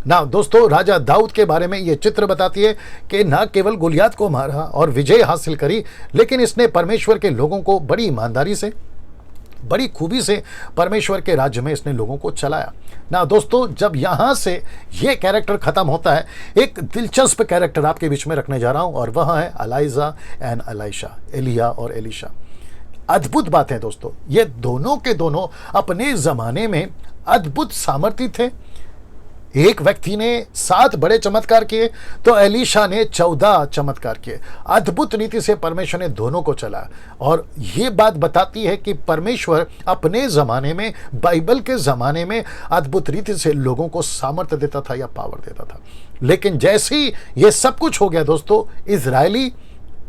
ना। दोस्तों, राजा दाऊद के बारे में ये चित्र बताती है कि ना केवल गोलियात को मारा और विजय हासिल करी, लेकिन इसने परमेश्वर के लोगों को बड़ी ईमानदारी से, बड़ी खूबी से परमेश्वर के राज्य में इसने लोगों को चलाया ना। दोस्तों, जब यहां से ये कैरेक्टर खत्म होता है, एक दिलचस्प कैरेक्टर आपके बीच में रखने जा रहा हूं, और वह है एलाइजा एंड एलाइशा, एलिया और एलिशा। अद्भुत बात है दोस्तों, ये दोनों के दोनों अपने जमाने में अद्भुत सामर्थ्य थे। एक व्यक्ति ने 7 बड़े चमत्कार किए तो एलीशा ने 14 चमत्कार किए। अद्भुत रीति से परमेश्वर ने दोनों को चलाया, और ये बात बताती है कि परमेश्वर अपने ज़माने में, बाइबल के ज़माने में अद्भुत रीति से लोगों को सामर्थ्य देता था या पावर देता था। लेकिन जैसे ही ये सब कुछ हो गया दोस्तों, इजरायली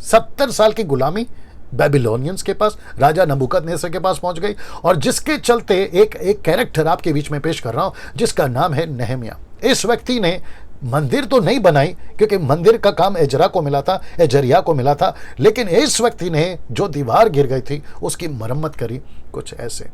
70 साल की गुलामी बेबीलोनियंस के पास, राजा नबूकदनेस्सर के पास पहुंच गई, और जिसके चलते एक कैरेक्टर आपके बीच में पेश कर रहा हूं जिसका नाम है नेहमिया। इस व्यक्ति ने मंदिर तो नहीं बनाई, क्योंकि मंदिर का काम एजरा को मिला था, एजरिया को मिला था, लेकिन इस व्यक्ति ने जो दीवार गिर गई थी उसकी मरम्मत करी। कुछ ऐसे,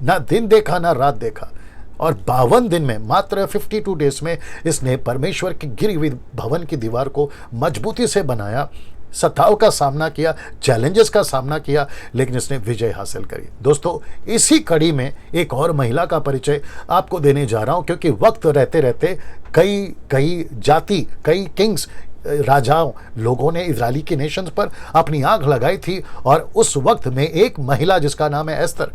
ना दिन देखा ना रात देखा, और 52 दिन में, मात्र 52 डेज में इसने परमेश्वर की गिरी हुई भवन की दीवार को मजबूती से बनाया, सताव का सामना किया, चैलेंजेस का सामना किया, लेकिन इसने विजय हासिल करी। दोस्तों, इसी कड़ी में एक और महिला का परिचय आपको देने जा रहा हूं, क्योंकि वक्त रहते रहते कई जाति, कई किंग्स, राजाओं, लोगों ने इजरायली की नेशंस पर अपनी आंख लगाई थी, और उस वक्त में एक महिला जिसका नाम है एस्तर,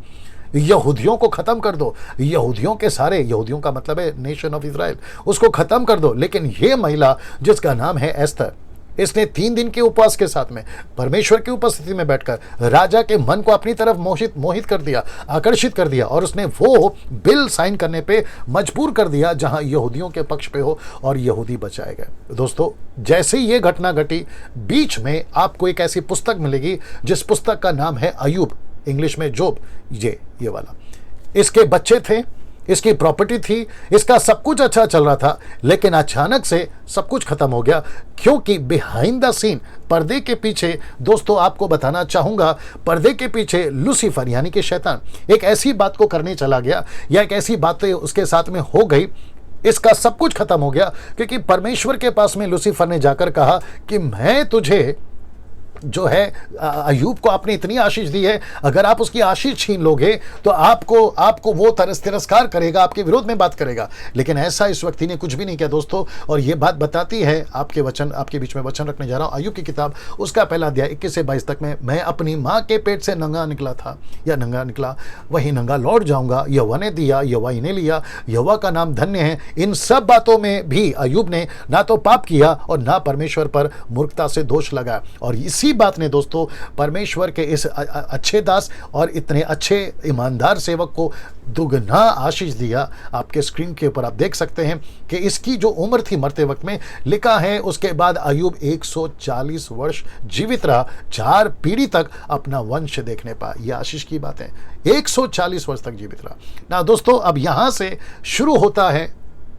यहूदियों को खत्म कर दो, यहूदियों के सारे, यहूदियों का मतलब है नेशन ऑफ इजराइल, उसको खत्म कर दो। लेकिन ये महिला जिसका नाम है एस्तर, इसने 3 दिन के उपवास के साथ में परमेश्वर की उपस्थिति में बैठकर राजा के मन को अपनी तरफ मोहित कर दिया, आकर्षित कर दिया, और उसने वो बिल साइन करने पे मजबूर कर दिया जहां यहूदियों के पक्ष पे हो, और यहूदी बचाए गए। दोस्तों, जैसे ही ये घटना घटी, बीच में आपको एक ऐसी पुस्तक मिलेगी जिस पुस्तक का नाम है अय्यूब, इंग्लिश में जोब, ये वाला। इसके बच्चे थे, इसकी प्रॉपर्टी थी, इसका सब कुछ अच्छा चल रहा था, लेकिन अचानक से सब कुछ खत्म हो गया, क्योंकि बिहाइंड द सीन, पर्दे के पीछे, दोस्तों आपको बताना चाहूंगा, पर्दे के पीछे लूसीफर यानी कि शैतान एक ऐसी बात को करने चला गया, या एक ऐसी बातें उसके साथ में हो गई, इसका सब कुछ खत्म हो गया। क्योंकि परमेश्वर के पास में लूसीफर ने जाकर कहा कि मैं तुझे जो है अय्यूब को आपने इतनी आशीष दी है, अगर आप उसकी आशीष छीन लोगे तो आपको वो तिरस्कार करेगा, आपके विरोध में बात करेगा। लेकिन ऐसा इस व्यक्ति ने कुछ भी नहीं किया दोस्तों। और ये बात बताती है, आपके बीच में वचन रखने जा रहा हूं, अय्यूब की किताब उसका पहला अध्याय 21 से 22 तक में, मैं अपनी माँ के पेट से नंगा निकला था या नंगा निकला, वही नंगा लौट जाऊंगा, यहोवा ने दिया, यहोवा ही ने लिया, यहोवा का नाम धन्य है। इन सब बातों में भी अय्यूब ने ना तो पाप किया और ना परमेश्वर पर मूर्खता से दोष लगाया। और इसी बात ने दोस्तों परमेश्वर के इस अच्छे दास और इतने अच्छे ईमानदार सेवक को दुगना आशीष दिया। आपके स्क्रीन के ऊपर आप देख सकते हैं कि इसकी जो उम्र थी मरते वक्त में, लिखा है उसके बाद अय्यूब 140 वर्ष जीवित रहा, 4 पीढ़ी तक अपना वंश देखने पाया। यह आशीष की बात है, 140 वर्ष तक जीवित रहा ना दोस्तों। अब यहां से शुरू होता है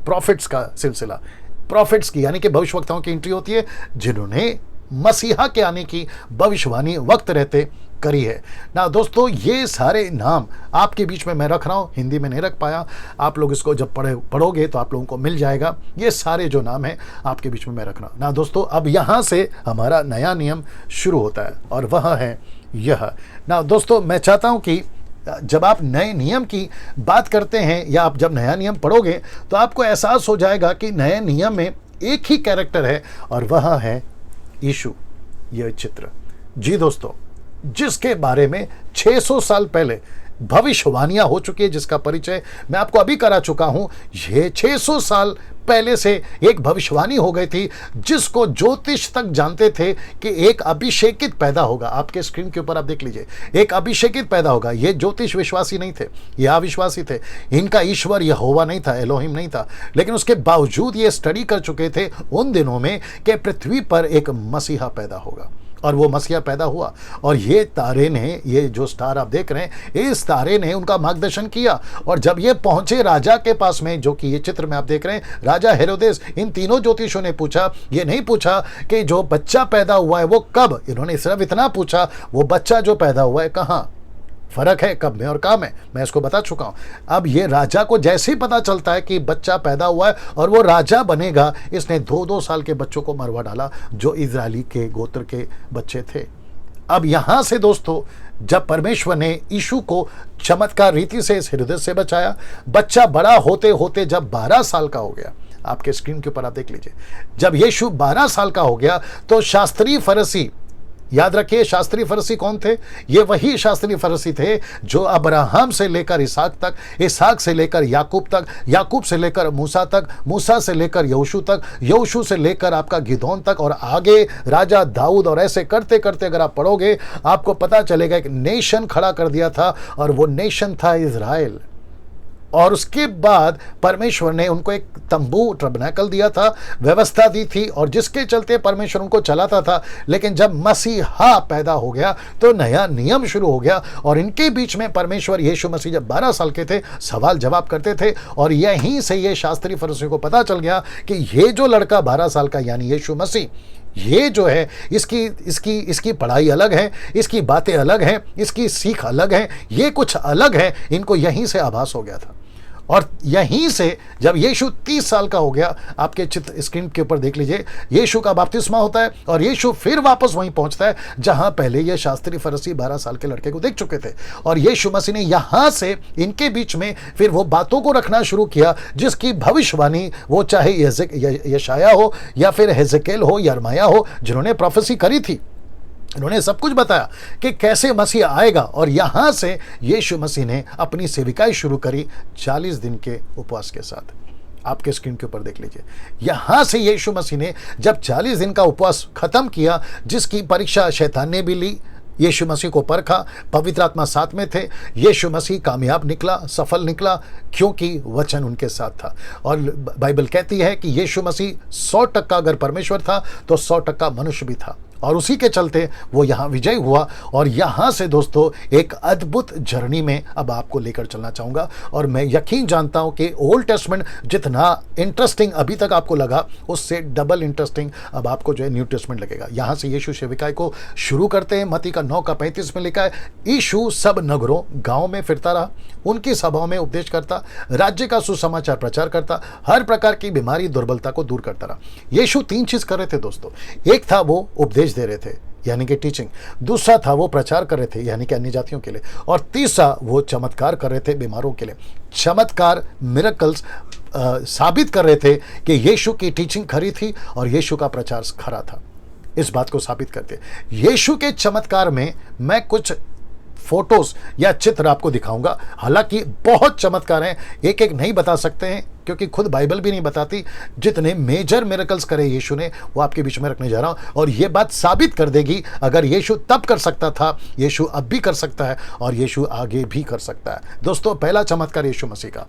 प्रॉफिट्स का सिलसिला। प्रॉफिट्स की यानी कि भविष्यवक्ताओं की एंट्री होती है, जिन्होंने मसीहा के आने की भविष्यवाणी वक्त रहते करी है ना दोस्तों। ये सारे नाम आपके बीच में मैं रख रहा हूं, हिंदी में नहीं रख पाया, आप लोग इसको जब पढ़ोगे तो आप लोगों को मिल जाएगा। ये सारे जो नाम हैं आपके बीच में मैं रख रहा हूं ना दोस्तों। अब यहां से हमारा नया नियम शुरू होता है और वह है यह ना दोस्तों। मैं चाहता हूं कि जब आप नए नियम की बात करते हैं या आप जब नया नियम पढ़ोगे तो आपको एहसास हो जाएगा कि नए नियम में एक ही कैरेक्टर है और वह है यीशु। यह चित्र, जी दोस्तों, जिसके बारे में 600 साल पहले भविष्यवाणियां हो चुकी है, जिसका परिचय मैं आपको अभी करा चुका हूं। ये 600 साल पहले से एक भविष्यवाणी हो गई थी, जिसको ज्योतिष तक जानते थे कि एक अभिषेकित पैदा होगा। आपके स्क्रीन के ऊपर आप देख लीजिए, एक अभिषेकित पैदा होगा। ये ज्योतिष विश्वासी नहीं थे, ये अविश्वासी थे, इनका ईश्वर यहोवा नहीं था, एलोहिम नहीं था। लेकिन उसके बावजूद ये स्टडी कर चुके थे उन दिनों में कि पृथ्वी पर एक मसीहा पैदा होगा। और वो मसीहा पैदा हुआ और ये तारे ने, ये जो स्टार आप देख रहे हैं, इस तारे ने उनका मार्गदर्शन किया। और जब ये पहुंचे राजा के पास में, जो कि ये चित्र में आप देख रहे हैं, राजा हेरोदेस, इन तीनों ज्योतिषों ने पूछा, ये नहीं पूछा कि जो बच्चा पैदा हुआ है वो कब, इन्होंने सिर्फ इतना पूछा वो बच्चा जो पैदा हुआ है कहाँ। फर्क है कब में और कहाँ में, मैं इसको बता चुका हूं। अब ये राजा को जैसे ही पता चलता है कि बच्चा पैदा हुआ है और वो राजा बनेगा, इसने 2-2 साल के बच्चों को मरवा डाला जो इजरायली के गोत्र के बच्चे थे। अब यहां से दोस्तों, जब परमेश्वर ने यीशु को चमत्कार रीति से इस हृदय से बचाया, बच्चा बड़ा होते होते जब 12 साल का हो गया, आपके स्क्रीन के ऊपर आप देख लीजिए, जब यीशु 12 साल का हो गया तो शास्त्री फरीसी, याद रखिए शास्त्री फरीसी कौन थे, ये वही शास्त्री फरीसी थे जो अब्राहम से लेकर इसहाक तक, इसहाक से लेकर याकूब तक, याकूब से लेकर मूसा तक, मूसा से लेकर यहोशू तक, यहोशू से लेकर आपका गिदोन तक और आगे राजा दाऊद। और ऐसे करते करते अगर आप पढ़ोगे आपको पता चलेगा एक नेशन खड़ा कर दिया था और वो नेशन था इजराइल। और उसके बाद परमेश्वर ने उनको एक तंबू टबरनेकल दिया था, व्यवस्था दी थी और जिसके चलते परमेश्वर उनको चलाता था। लेकिन जब मसीहा पैदा हो गया तो नया नियम शुरू हो गया और इनके बीच में परमेश्वर यीशु मसीह जब 12 साल के थे सवाल जवाब करते थे। और यहीं से ये शास्त्री फरीसियों को पता चल गया कि ये जो लड़का 12 साल का यानी यीशु मसीह, ये जो है इसकी पढ़ाई अलग है, इसकी बातें अलग हैं, इसकी सीख अलग है, ये कुछ अलग है। इनको यहीं से आभास हो गया था। और यहीं से जब यीशु 30 साल का हो गया, आपके चित्र स्क्रीन के ऊपर देख लीजिए, यीशु का बपतिस्मा होता है और यीशु फिर वापस वहीं पहुंचता है जहां पहले ये शास्त्री फरीसी 12 साल के लड़के को देख चुके थे। और यीशु मसीह ने यहां से इनके बीच में फिर वो बातों को रखना शुरू किया जिसकी भविष्यवाणी, वो चाहे यशाया हो या फिर हेzekiel हो, यिर्मयाह हो, जिन्होंने प्रोफेसी करी थी। इन्होंने सब कुछ बताया कि कैसे मसीह आएगा। और यहां से यीशु मसीह ने अपनी सेविकाई शुरू करी 40 दिन के उपवास के साथ। आपके स्क्रीन के ऊपर देख लीजिए, यहां से यीशु मसीह ने जब 40 दिन का उपवास खत्म किया, जिसकी परीक्षा शैतान ने भी ली, यीशु मसीह को परखा, पवित्र आत्मा साथ में थे, यीशु मसीह कामयाब निकला, सफल निकला, क्योंकि वचन उनके साथ था। और बाइबल कहती है कि यीशु मसीह 100% अगर परमेश्वर था तो 100% मनुष्य भी था। और उसी के चलते वो यहाँ विजय हुआ। और यहाँ से दोस्तों एक अद्भुत जर्नी में अब आपको लेकर चलना चाहूँगा। और मैं यकीन जानता हूँ कि ओल्ड टेस्टमेंट जितना इंटरेस्टिंग अभी तक आपको लगा, उससे डबल इंटरेस्टिंग अब आपको जो है न्यू टेस्टमेंट लगेगा। यहाँ से यीशु सेविकाई को शुरू करते हैं। मत्ती का 9:35 में लिखा है, यीशु सब नगरों गाँव में फिरता रहा, उनकी सभाओं में उपदेश करता, राज्य का सुसमाचार प्रचार करता, हर प्रकार की बीमारी दुर्बलता को दूर करता रहा। यीशु 3 चीज कर रहे थे दोस्तों। एक था वो उपदेश दे रहे थे, यानी कि टीचिंग। दूसरा था वो प्रचार कर रहे थे यानी कि अन्य जातियों के लिए। और तीसरा वो चमत्कार कर रहे थे बीमारों के लिए। चमत्कार, मिरेकल्स साबित कर रहे थे कि यीशु की टीचिंग खरी थी और यीशु का प्रचार खरा था। इस बात को साबित करते यीशु के चमत्कार में मैं कुछ फोटोज या चित्र आपको दिखाऊंगा। हालांकि बहुत चमत्कार हैं, एक एक नहीं बता सकते हैं क्योंकि खुद बाइबल भी नहीं बताती। जितने मेजर मिरेकल्स करे यीशु ने वो आपके बीच में रखने जा रहा हूं। और ये बात साबित कर देगी अगर यीशु तब कर सकता था, यीशु अब भी कर सकता है और यीशु आगे भी कर सकता है। दोस्तों, पहला चमत्कार यीशु मसीह का,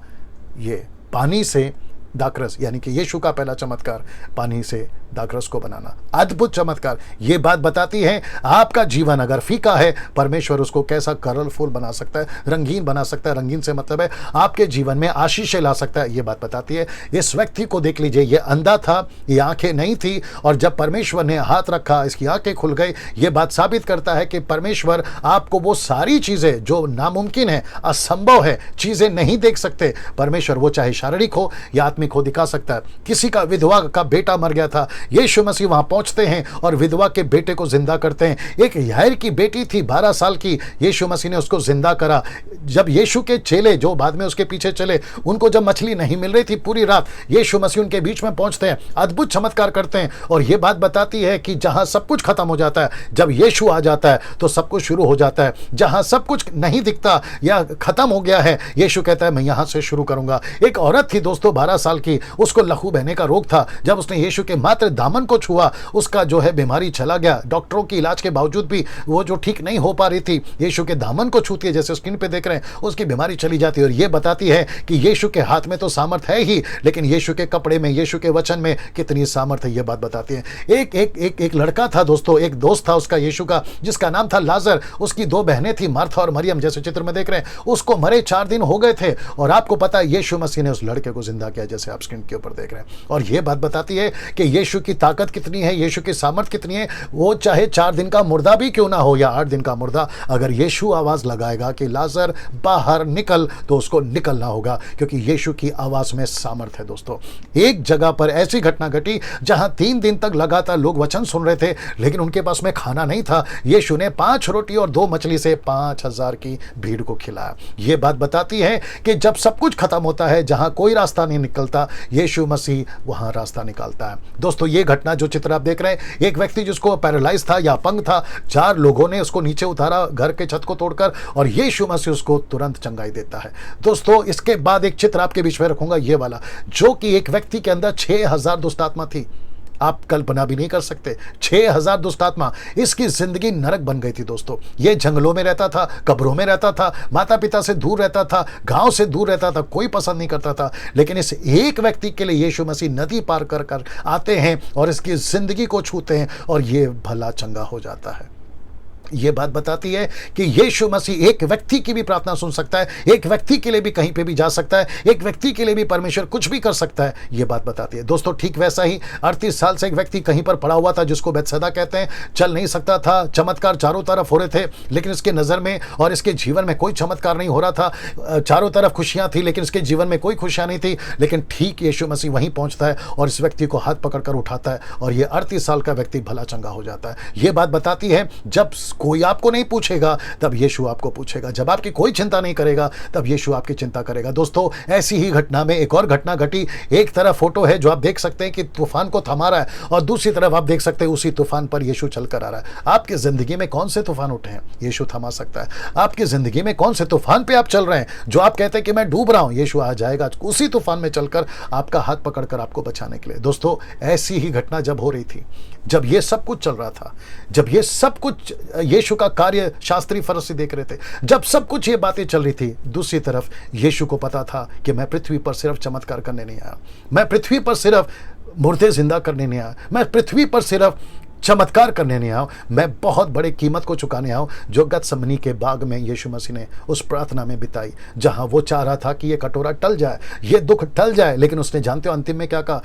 ये पानी से दाखरस, यानी कि यीशु का पहला चमत्कार पानी से दाखरस को बनाना, अद्भुत चमत्कार। ये बात बताती है आपका जीवन अगर फीका है, परमेश्वर उसको कैसा कलरफुल बना सकता है, रंगीन बना सकता है। रंगीन से मतलब है आपके जीवन में आशीषें ला सकता है। ये बात बताती है। इस व्यक्ति को देख लीजिए, ये अंधा था, ये आंखें नहीं थी, और जब परमेश्वर ने हाथ रखा इसकी आंखें खुल गई। ये बात साबित करता है कि परमेश्वर आपको वो सारी चीजें जो नामुमकिन है, असंभव है, चीजें नहीं देख सकते, परमेश्वर वो चाहे शारीरिक हो या आत्मिक हो दिखा सकता है। किसी का विधवा का बेटा मर गया था, यीशु मसीह वहां पहुंचते हैं और विधवा के बेटे को जिंदा करते हैं। एक याईर की बेटी थी 12 साल की, यीशु मसीह ने उसको जिंदा करा। जब यीशु के चेले जो बाद में उसके पीछे चले, उनको जब मछली नहीं मिल रही थी पूरी रात, यीशु मसीह उनके बीच में पहुंचते हैं, अद्भुत चमत्कार करते हैं। और यह बात बताती है कि जहां सब कुछ खत्म हो जाता है, जब यीशु आ जाता है तो सब कुछ शुरू हो जाता है। जहां सब कुछ नहीं दिखता या खत्म हो गया है, यीशु कहता है मैं यहां से शुरू करूंगा। एक औरत थी दोस्तों 12 साल की, उसको लहू बहने का रोग था। जब उसने यीशु के मात्र दामन को छुआ, उसका जो है बीमारी चला गया। डॉक्टरों की इलाज के बावजूद भी वो जो ठीक नहीं हो पा रही थी, यीशु के दामन को छूती है, जैसे स्क्रीन पे देख रहे हैं, उसकी बीमारी चली जाती है। और ये बताती है कि यीशु के हाथ में तो सामर्थ है ही, लेकिन यीशु के कपड़े में, यीशु के वचन में कितनी सामर्थ है, ये बात बताती है। एक लड़का था दोस्तों, एक दोस्त था उसका यीशु का, जिसका नाम था लाजर। उसकी 2 बहनें थी, मार्था और मरियम, जैसे चित्र में देख रहे हैं। उसको मरे 4 दिन हो गए थे, और आपको पता है यीशु मसीह ने उस लड़के को जिंदा किया, जैसे आप स्क्रीन के ऊपर देख रहे हैं। और यह बात बताती है कि यीशु की ताकत कितनी है, यीशु की सामर्थ कितनी है। वो चाहे 4 दिन का मुर्दा भी क्यों ना हो या 8 दिन का मुर्दा, अगर यीशु आवाज लगाएगा कि लाजर बाहर निकल, तो उसको निकलना होगा, क्योंकि यीशु की आवाज में सामर्थ है। दोस्तों, एक जगह पर ऐसी घटना घटी जहां 3 दिन तक लगातार लोग वचन सुन रहे थे, लेकिन उनके पास में खाना नहीं था। यीशु ने 5 रोटी और 2 मछली से 5000 की भीड़ को खिलाया। यह बात बताती है कि जब सब कुछ खत्म होता है, जहां कोई रास्ता नहीं निकलता, यीशु मसीह वहां रास्ता निकालता है। दोस्तों, ये घटना जो चित्र आप देख रहे हैं, एक व्यक्ति जिसको पैरालाइज था या अपंग था, 4 लोगों ने उसको नीचे उतारा घर के छत को तोड़कर, और यीशु मसीह उसको तुरंत चंगाई देता है। दोस्तों, इसके बाद एक चित्र आपके बीच में रखूंगा, ये वाला, जो कि एक व्यक्ति के अंदर 6000 दुष्ट आत्मा थी। आप कल्पना भी नहीं कर सकते, 6000 दुष्ट आत्मा। इसकी जिंदगी नरक बन गई थी दोस्तों। ये जंगलों में रहता था, कब्रों में रहता था, माता पिता से दूर रहता था, गांव से दूर रहता था, कोई पसंद नहीं करता था। लेकिन इस एक व्यक्ति के लिए यीशु मसीह नदी पार कर कर आते हैं और इसकी जिंदगी को छूते हैं, और ये भला चंगा हो जाता है। ये बात बताती है कि यीशु मसीह एक व्यक्ति की भी प्रार्थना सुन सकता है, एक व्यक्ति के लिए भी कहीं पे भी जा सकता है, एक व्यक्ति के लिए भी परमेश्वर कुछ भी कर सकता है। ये बात बताती है। दोस्तों, ठीक वैसा ही 38 साल से एक व्यक्ति कहीं पर पड़ा हुआ था, जिसको बेतसैदा कहते हैं, चल नहीं सकता था। चमत्कार चारों तरफ हो रहे थे, लेकिन इसके नजर में और इसके जीवन में कोई चमत्कार नहीं हो रहा था। चारों तरफ खुशियां थी, लेकिन इसके जीवन में कोई खुशियां नहीं थी। लेकिन ठीक यीशु मसीह वहीं पहुंचता है और इस व्यक्ति को हाथ पकड़कर उठाता है, और ये 38 साल का व्यक्ति भला चंगा हो जाता है। ये बात बताती है, जब कोई आपको नहीं पूछेगा तब यीशु आपको पूछेगा, जब आपकी कोई चिंता नहीं करेगा तब यीशु आपकी चिंता करेगा। दोस्तों, ऐसी ही घटना में एक और घटना घटी। एक तरफ फोटो है जो आप देख सकते हैं कि तूफान को थमा रहा है, और दूसरी तरफ आप देख सकते हैं उसी तूफान पर यीशु चलकर आ रहा है। आपकी जिंदगी में कौन से तूफान उठे हैं, यीशु थमा सकता है। आपकी जिंदगी में कौन से तूफान पे आप चल रहे हैं, जो आप कहते हैं कि मैं डूब रहा हूं, यीशु आ जाएगा उसी तूफान में चलकर आपका हाथ पकड़कर आपको बचाने के लिए। दोस्तों, ऐसी ही घटना जब हो रही थी, जब ये सब कुछ चल रहा था, जब ये सब कुछ यीशु का कार्य शास्त्री फरीसी देख रहे थे, जब सब कुछ ये बातें चल रही थी, दूसरी तरफ यीशु को पता था कि मैं पृथ्वी पर सिर्फ चमत्कार करने नहीं आया, मैं पृथ्वी पर सिर्फ मुर्दे जिंदा करने नहीं आया, मैं पृथ्वी पर सिर्फ चमत्कार करने नहीं आया, मैं बहुत बड़े कीमत को चुकाने आया, जो गतसमनी के बाग में यीशु मसीह ने उस प्रार्थना में बिताई, जहां वो चाह रहा था कि ये कटोरा टल जाए, ये दुख टल जाए, लेकिन उसने जानते हो अंतिम में क्या कहा,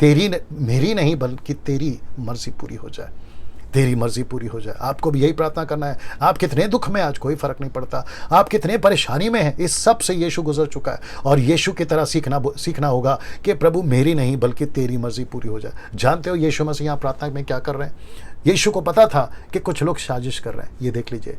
मेरी नहीं बल्कि तेरी मर्जी पूरी हो जाए, तेरी मर्जी पूरी हो जाए। आपको भी यही प्रार्थना करना है। आप कितने दुख में, आज कोई फर्क नहीं पड़ता, आप कितने परेशानी में हैं, इस सब से यीशु गुजर चुका है, और यीशु की तरह सीखना होगा कि प्रभु मेरी नहीं बल्कि तेरी मर्जी पूरी हो जाए। जानते हो यीशु मसीह यहाँ प्रार्थना में क्या कर रहे हैं? यीशु को पता था कि कुछ लोग साजिश कर रहे हैं। ये देख लीजिए,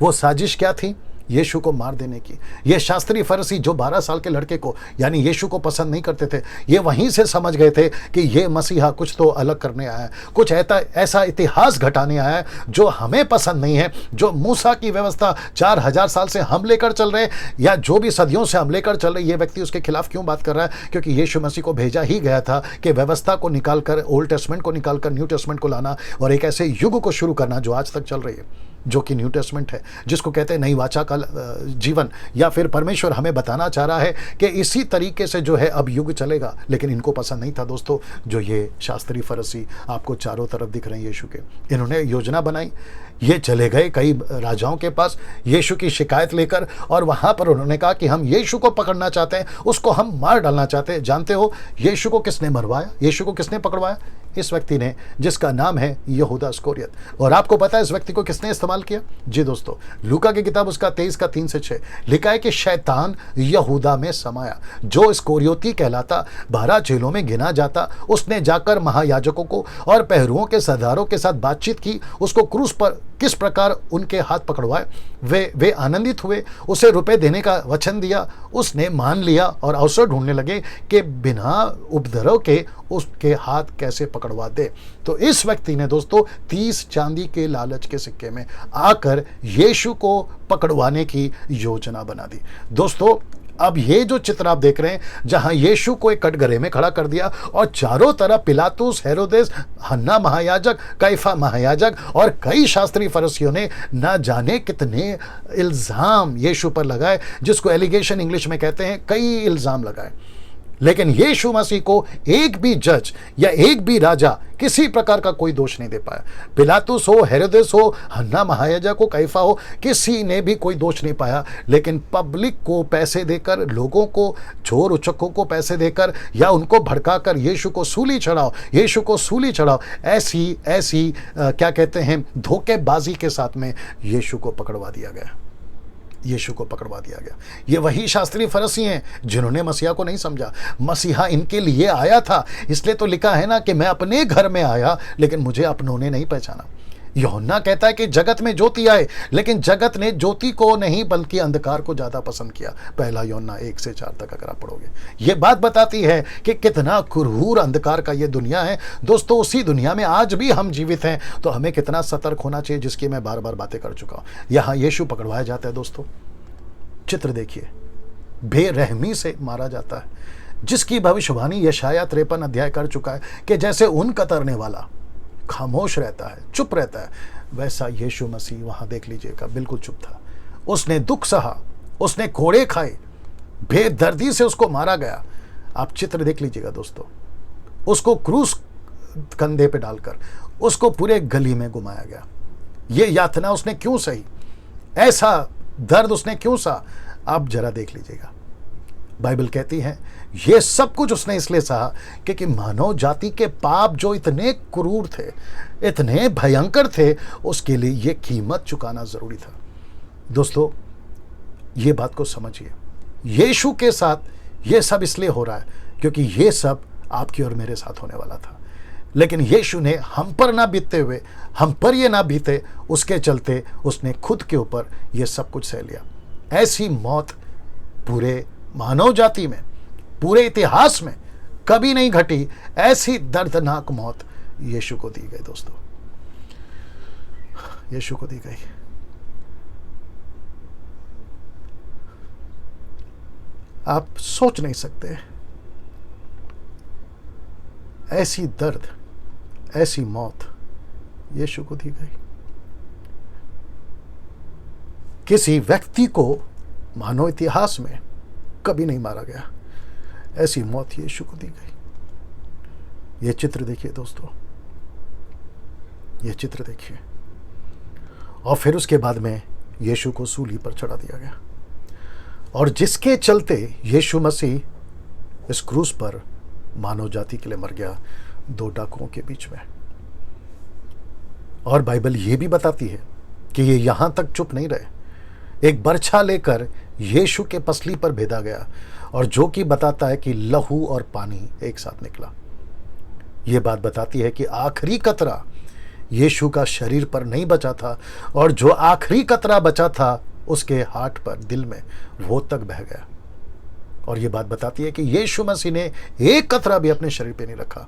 वो साजिश क्या थी? यीशु को मार देने की। ये शास्त्री फरीसी जो 12 साल के लड़के को यानी यीशु को पसंद नहीं करते थे, ये वहीं से समझ गए थे कि ये मसीहा कुछ तो अलग करने आया है, कुछ ऐसा इतिहास घटाने आया है जो हमें पसंद नहीं है, जो मूसा की व्यवस्था 4000 साल से हम लेकर चल रहे, या जो भी सदियों से हम लेकर चल रहे, ये व्यक्ति उसके खिलाफ क्यों बात कर रहा है? क्योंकि यीशु मसीह को भेजा ही गया था कि व्यवस्था को निकालकर, ओल्ड टेस्टमेंट को निकालकर न्यू टेस्टमेंट को लाना और एक ऐसे युग को शुरू करना जो आज तक चल रही है, जो कि न्यू टेस्टमेंट है, जिसको कहते हैं नई वाचा का जीवन। या फिर परमेश्वर हमें बताना चाह रहा है कि इसी तरीके से जो है अब युग चलेगा। लेकिन इनको पसंद नहीं था दोस्तों, जो ये शास्त्री फरीसी आपको चारों तरफ दिख रहे हैं यीशु के। इन्होंने योजना बनाई, ये चले गए कई राजाओं के पास यीशु की शिकायत लेकर, और वहां पर उन्होंने कहा कि हम यीशु को पकड़ना चाहते हैं, उसको हम मार डालना चाहते हैं। जानते हो यीशु को किसने मरवाया? यीशु को किसने पकड़वाया? इस व्यक्ति ने, जिसका नाम है यहूदा इस्करियोत। और आपको पता है इस व्यक्ति को किसने इस्तेमाल किया? जी दोस्तों, लूका की किताब उसका 23 का 3 से 6 लिखा है कि शैतान यहूदा में समाया, जो इस्करियोती कहलाता, 12 चेलों में गिना जाता। उसने जाकर महायाजकों को और पहरुओं के सरदारों के साथ बातचीत की, उसको क्रूस पर किस प्रकार उनके हाथ पकड़वाए। वे आनंदित हुए, उसे रुपए देने का वचन दिया, उसने मान लिया और अवसर ढूंढने लगे कि बिना उपद्रव के उसके हाथ कैसे पकड़वा दे। तो इस व्यक्ति ने दोस्तों 30 चांदी के लालच के सिक्के में आकर यीशु को पकड़वाने की योजना बना दी। दोस्तों अब ये जो चित्र आप देख रहे हैं, जहां यीशु को एक कटघरे में खड़ा कर दिया और चारों तरफ पिलातुस, हेरोदेस, हन्ना महायाजक, कैफा महायाजक और कई शास्त्री फरीसियों ने ना जाने कितने इल्जाम यीशु पर लगाए, जिसको एलिगेशन इंग्लिश में कहते हैं, कई इल्जाम लगाए। लेकिन यीशु मसीह को एक भी जज या एक भी राजा किसी प्रकार का कोई दोष नहीं दे पाया। पिलातुस हो, हेरोदेस हो, हन्ना महायाजक हो, कैफा हो, किसी ने भी कोई दोष नहीं पाया। लेकिन पब्लिक को पैसे देकर, लोगों को, चोर उचक्कों को पैसे देकर या उनको भड़काकर यीशु को सूली चढ़ाओ, यीशु को सूली चढ़ाओ, ऐसी क्या कहते हैं, धोखेबाजी के साथ में यीशु को पकड़वा दिया गया। यीशु को पकड़वा दिया गया। ये वही शास्त्री फरीसी हैं जिन्होंने मसीहा को नहीं समझा। मसीहा इनके लिए आया था, इसलिए तो लिखा है ना कि मैं अपने घर में आया लेकिन मुझे अपनों ने नहीं पहचाना। यूहन्ना कहता है कि जगत में ज्योति आए, लेकिन जगत ने ज्योति को नहीं बल्कि अंधकार को ज्यादा पसंद किया। पहला यूहन्ना 1 से 4 तक अगर आप पढ़ोगे, ये बात बताती है कि कितना क्रूर अंधकार का ये दुनिया है। दोस्तों उसी दुनिया में आज भी हम जीवित हैं, तो हमें कितना सतर्क होना चाहिए, जिसकी मैं बार बार बातें कर चुका हूं। यहां यीशु पकड़वाया जाता है दोस्तों, चित्र देखिए, बेरहमी से मारा जाता है, जिसकी भविष्यवाणी यशाया 53 अध्याय कर चुका है कि जैसे ऊन कतरने वाला खामोश रहता है, चुप रहता है, वैसा यीशु मसीह वहां देख लीजिएगा बिल्कुल चुप था। उसने दुख सहा, उसने कोड़े खाए, बेदर्दी से उसको मारा गया। आप चित्र देख लीजिएगा दोस्तों, उसको क्रूस कंधे पे डालकर उसको पूरे गली में घुमाया गया। ये यातना उसने क्यों सही, ऐसा दर्द उसने क्यों सहा, आप जरा देख लीजिएगा। बाइबल कहती है ये सब कुछ उसने इसलिए सहा क्योंकि मानव जाति के पाप जो इतने क्रूर थे, इतने भयंकर थे, उसके लिए ये कीमत चुकाना जरूरी था। दोस्तों ये बात को समझिए, यीशु के साथ ये सब इसलिए हो रहा है क्योंकि ये सब आपकी और मेरे साथ होने वाला था। लेकिन यीशु ने हम पर ना बीतते हुए, हम पर ये ना बीते, उसके चलते उसने खुद के ऊपर ये सब कुछ सह लिया। ऐसी मौत पूरे मानव जाति में, पूरे इतिहास में कभी नहीं घटी। ऐसी दर्दनाक मौत यीशु को दी गई दोस्तों, यीशु को दी गई। आप सोच नहीं सकते, ऐसी दर्द, ऐसी मौत यीशु को दी गई। किसी व्यक्ति को मानव इतिहास में कभी नहीं मारा गया, ऐसी मौत यीशु को दी गई। यह चित्र देखिए दोस्तों, यह चित्र देखिए। और फिर उसके बाद में यीशु को सूली पर चढ़ा दिया गया, और जिसके चलते यीशु मसीह इस क्रूस पर मानव जाति के लिए मर गया, 2 डाकुओं के बीच में। और बाइबल ये भी बताती है कि ये यहां तक चुप नहीं रहे, एक बर्छा लेकर यीशु के पसली पर भेदा गया, और जो कि बताता है कि लहू और पानी एक साथ निकला। यह बात बताती है कि आखिरी कतरा यीशु का शरीर पर नहीं बचा था, और जो आखिरी कतरा बचा था उसके हार्ट पर, दिल में, वो तक बह गया। और ये बात बताती है कि यीशु मसीह ने एक कतरा भी अपने शरीर पे नहीं रखा,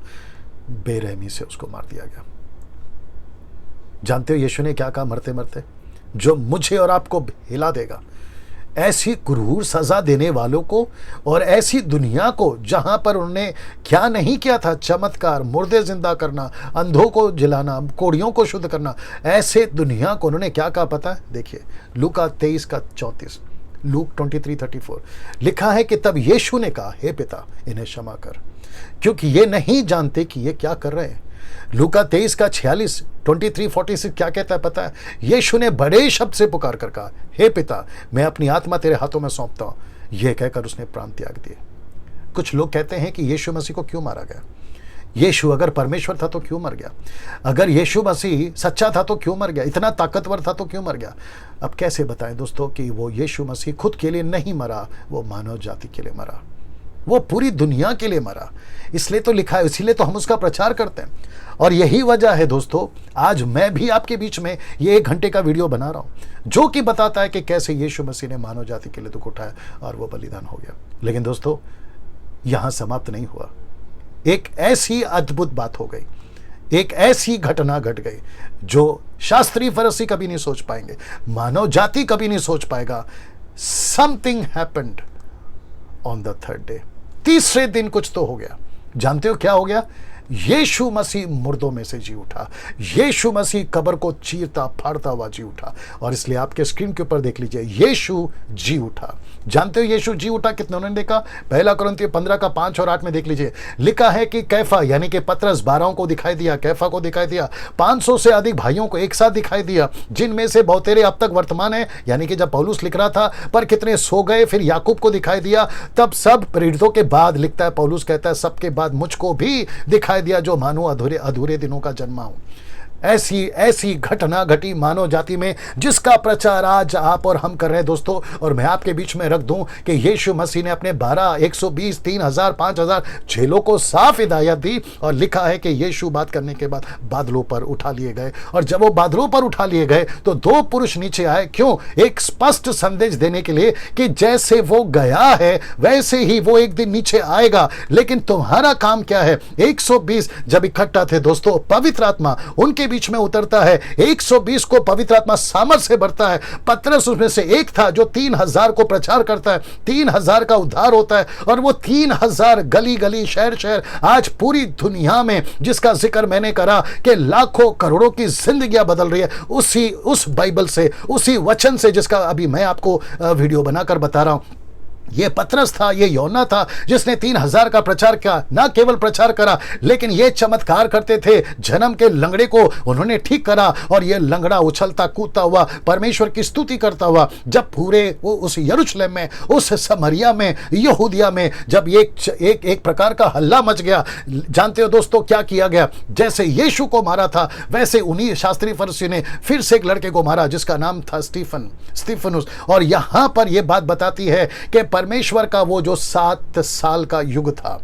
बेरहमी से उसको मार दिया गया। जानते हो यीशु ने क्या कहा मरते मरते? जो मुझे और आपको हिला देगा, ऐसी क्रूर सजा देने वालों को और ऐसी दुनिया को जहां पर उन्होंने क्या नहीं किया था, चमत्कार, मुर्दे जिंदा करना, अंधों को जिलाना, कोढ़ियों को शुद्ध करना, ऐसे दुनिया को उन्होंने क्या कहा पता है? देखिए लूका 23:34, लूक 23:34 लिखा है कि तब यीशु ने कहा, हे पिता इन्हें क्षमा कर, क्योंकि ये नहीं जानते कि ये क्या कर रहे हैं। लूका 23:46, 23:46 क्या कहता है पता है? यीशु ने बड़े शब्द से पुकार कर कहा, हे पिता मैं अपनी आत्मा तेरे हाथों में सौंपता हूं। यह कहकर उसने प्राण त्याग दिए। कुछ लोग कहते हैं कि यीशु मसीह को क्यों मारा गया? यीशु अगर परमेश्वर था तो क्यों मर गया? अगर यीशु मसीह सच्चा था तो क्यों मर गया? इतना ताकतवर था तो क्यों मर गया? अब कैसे बताएं दोस्तों कि वो यीशु मसीह खुद के लिए नहीं मरा, वो मानव जाति के लिए मरा, वो पूरी दुनिया के लिए मरा। इसलिए तो लिखा है, इसीलिए तो हम उसका प्रचार करते हैं। और यही वजह है दोस्तों, आज मैं भी आपके बीच में ये 1 घंटे का वीडियो बना रहा हूं, जो कि बताता है कि कैसे यीशु मसीह ने मानव जाति के लिए दुख उठाया और वो बलिदान हो गया। लेकिन दोस्तों यहां समाप्त नहीं हुआ। एक ऐसी अद्भुत बात हो गई, एक ऐसी घटना घट गई जो शास्त्री फरीसी कभी नहीं सोच पाएंगे, मानव जाति कभी नहीं सोच पाएगा। Something happened on the 3rd day. तीसरे दिन कुछ तो हो गया। जानते हो क्या हो गया? यीशु मसीह मुर्दों में से जी उठा। यीशु मसीह कब्र को चीरता फाड़ता हुआ जी उठा। और इसलिए आपके स्क्रीन के ऊपर देख लीजिए, यीशु जी उठा। जानते हो यीशु जी उठा कितने उन्होंने देखा? 1 कुरिन्थियों 15:5 और 8 में देख लीजिए, लिखा है कि कैफा यानी कि पतरस 12 को दिखाई दिया, कैफा को दिखाई दिया, 500 से अधिक भाइयों को एक साथ दिखाई दिया, जिनमें से बहुतेरे अब तक वर्तमान है, यानी कि जब पौलुस लिख रहा था, पर कितने सो गए। फिर याकूब को दिखाई दिया। तब सब प्रेरितों के बाद लिखता है, पौलुस कहता है सबके बाद मुझको भी दिखाई दिया, जो मानो अधूरे अधूरे दिनों का जन्मा हूं। ऐसी घटना घटी मानव जाति में, जिसका प्रचार आज आप और हम कर रहे हैं दोस्तों। और मैं आपके बीच में रख दूं कि यीशु मसीह ने अपने 12, 120, 3000, 5000 चेलों को साफ हिदायत दी। और लिखा है कि यीशु बात करने के बाद बादलों पर उठा लिए गए। और जब वो बादलों पर उठा लिए गए तो 2 पुरुष नीचे आए। क्यों? एक स्पष्ट संदेश देने के लिए कि जैसे वो गया है वैसे ही वो एक दिन नीचे आएगा। लेकिन तुम्हारा काम क्या है? 120 जब इकट्ठा थे दोस्तों, पवित्र आत्मा उनके बीच में उतरता है। 120 को पवित्र आत्मा सामर्थ से भरता है। पतरस उसमें से एक था जो 3000 को प्रचार करता है। 3000 का उद्धार होता है। और वो 3000 गली गली, शहर शहर, आज पूरी दुनिया में, जिसका जिक्र मैंने करा कि लाखों करोड़ों की जिंदगियां बदल रही है, उस बाइबल से, उसी वचन से, जिसका अभी मैं आपको वीडियो बनाकर बता रहा हूं। ये पतरस था, ये योना था, जिसने 3000 का प्रचार किया। ना केवल प्रचार करा, लेकिन ये चमत्कार करते थे। जन्म के लंगड़े को उन्होंने ठीक करा, और ये लंगड़ा उछलता कूदता हुआ परमेश्वर की स्तुति करता हुआ जब पूरे उस यरूशलेम में, उस समरिया में, यहूदिया में, जब एक प्रकार का हल्ला मच गया। जानते हो दोस्तों क्या किया गया? जैसे यीशु को मारा था, वैसे उन्हीं शास्त्री फरीसी ने फिर से एक लड़के को मारा, जिसका नाम था स्टीफनुस। और यहां पर यह बात बताती है कि परमेश्वर का वो जो 7 साल का युग था,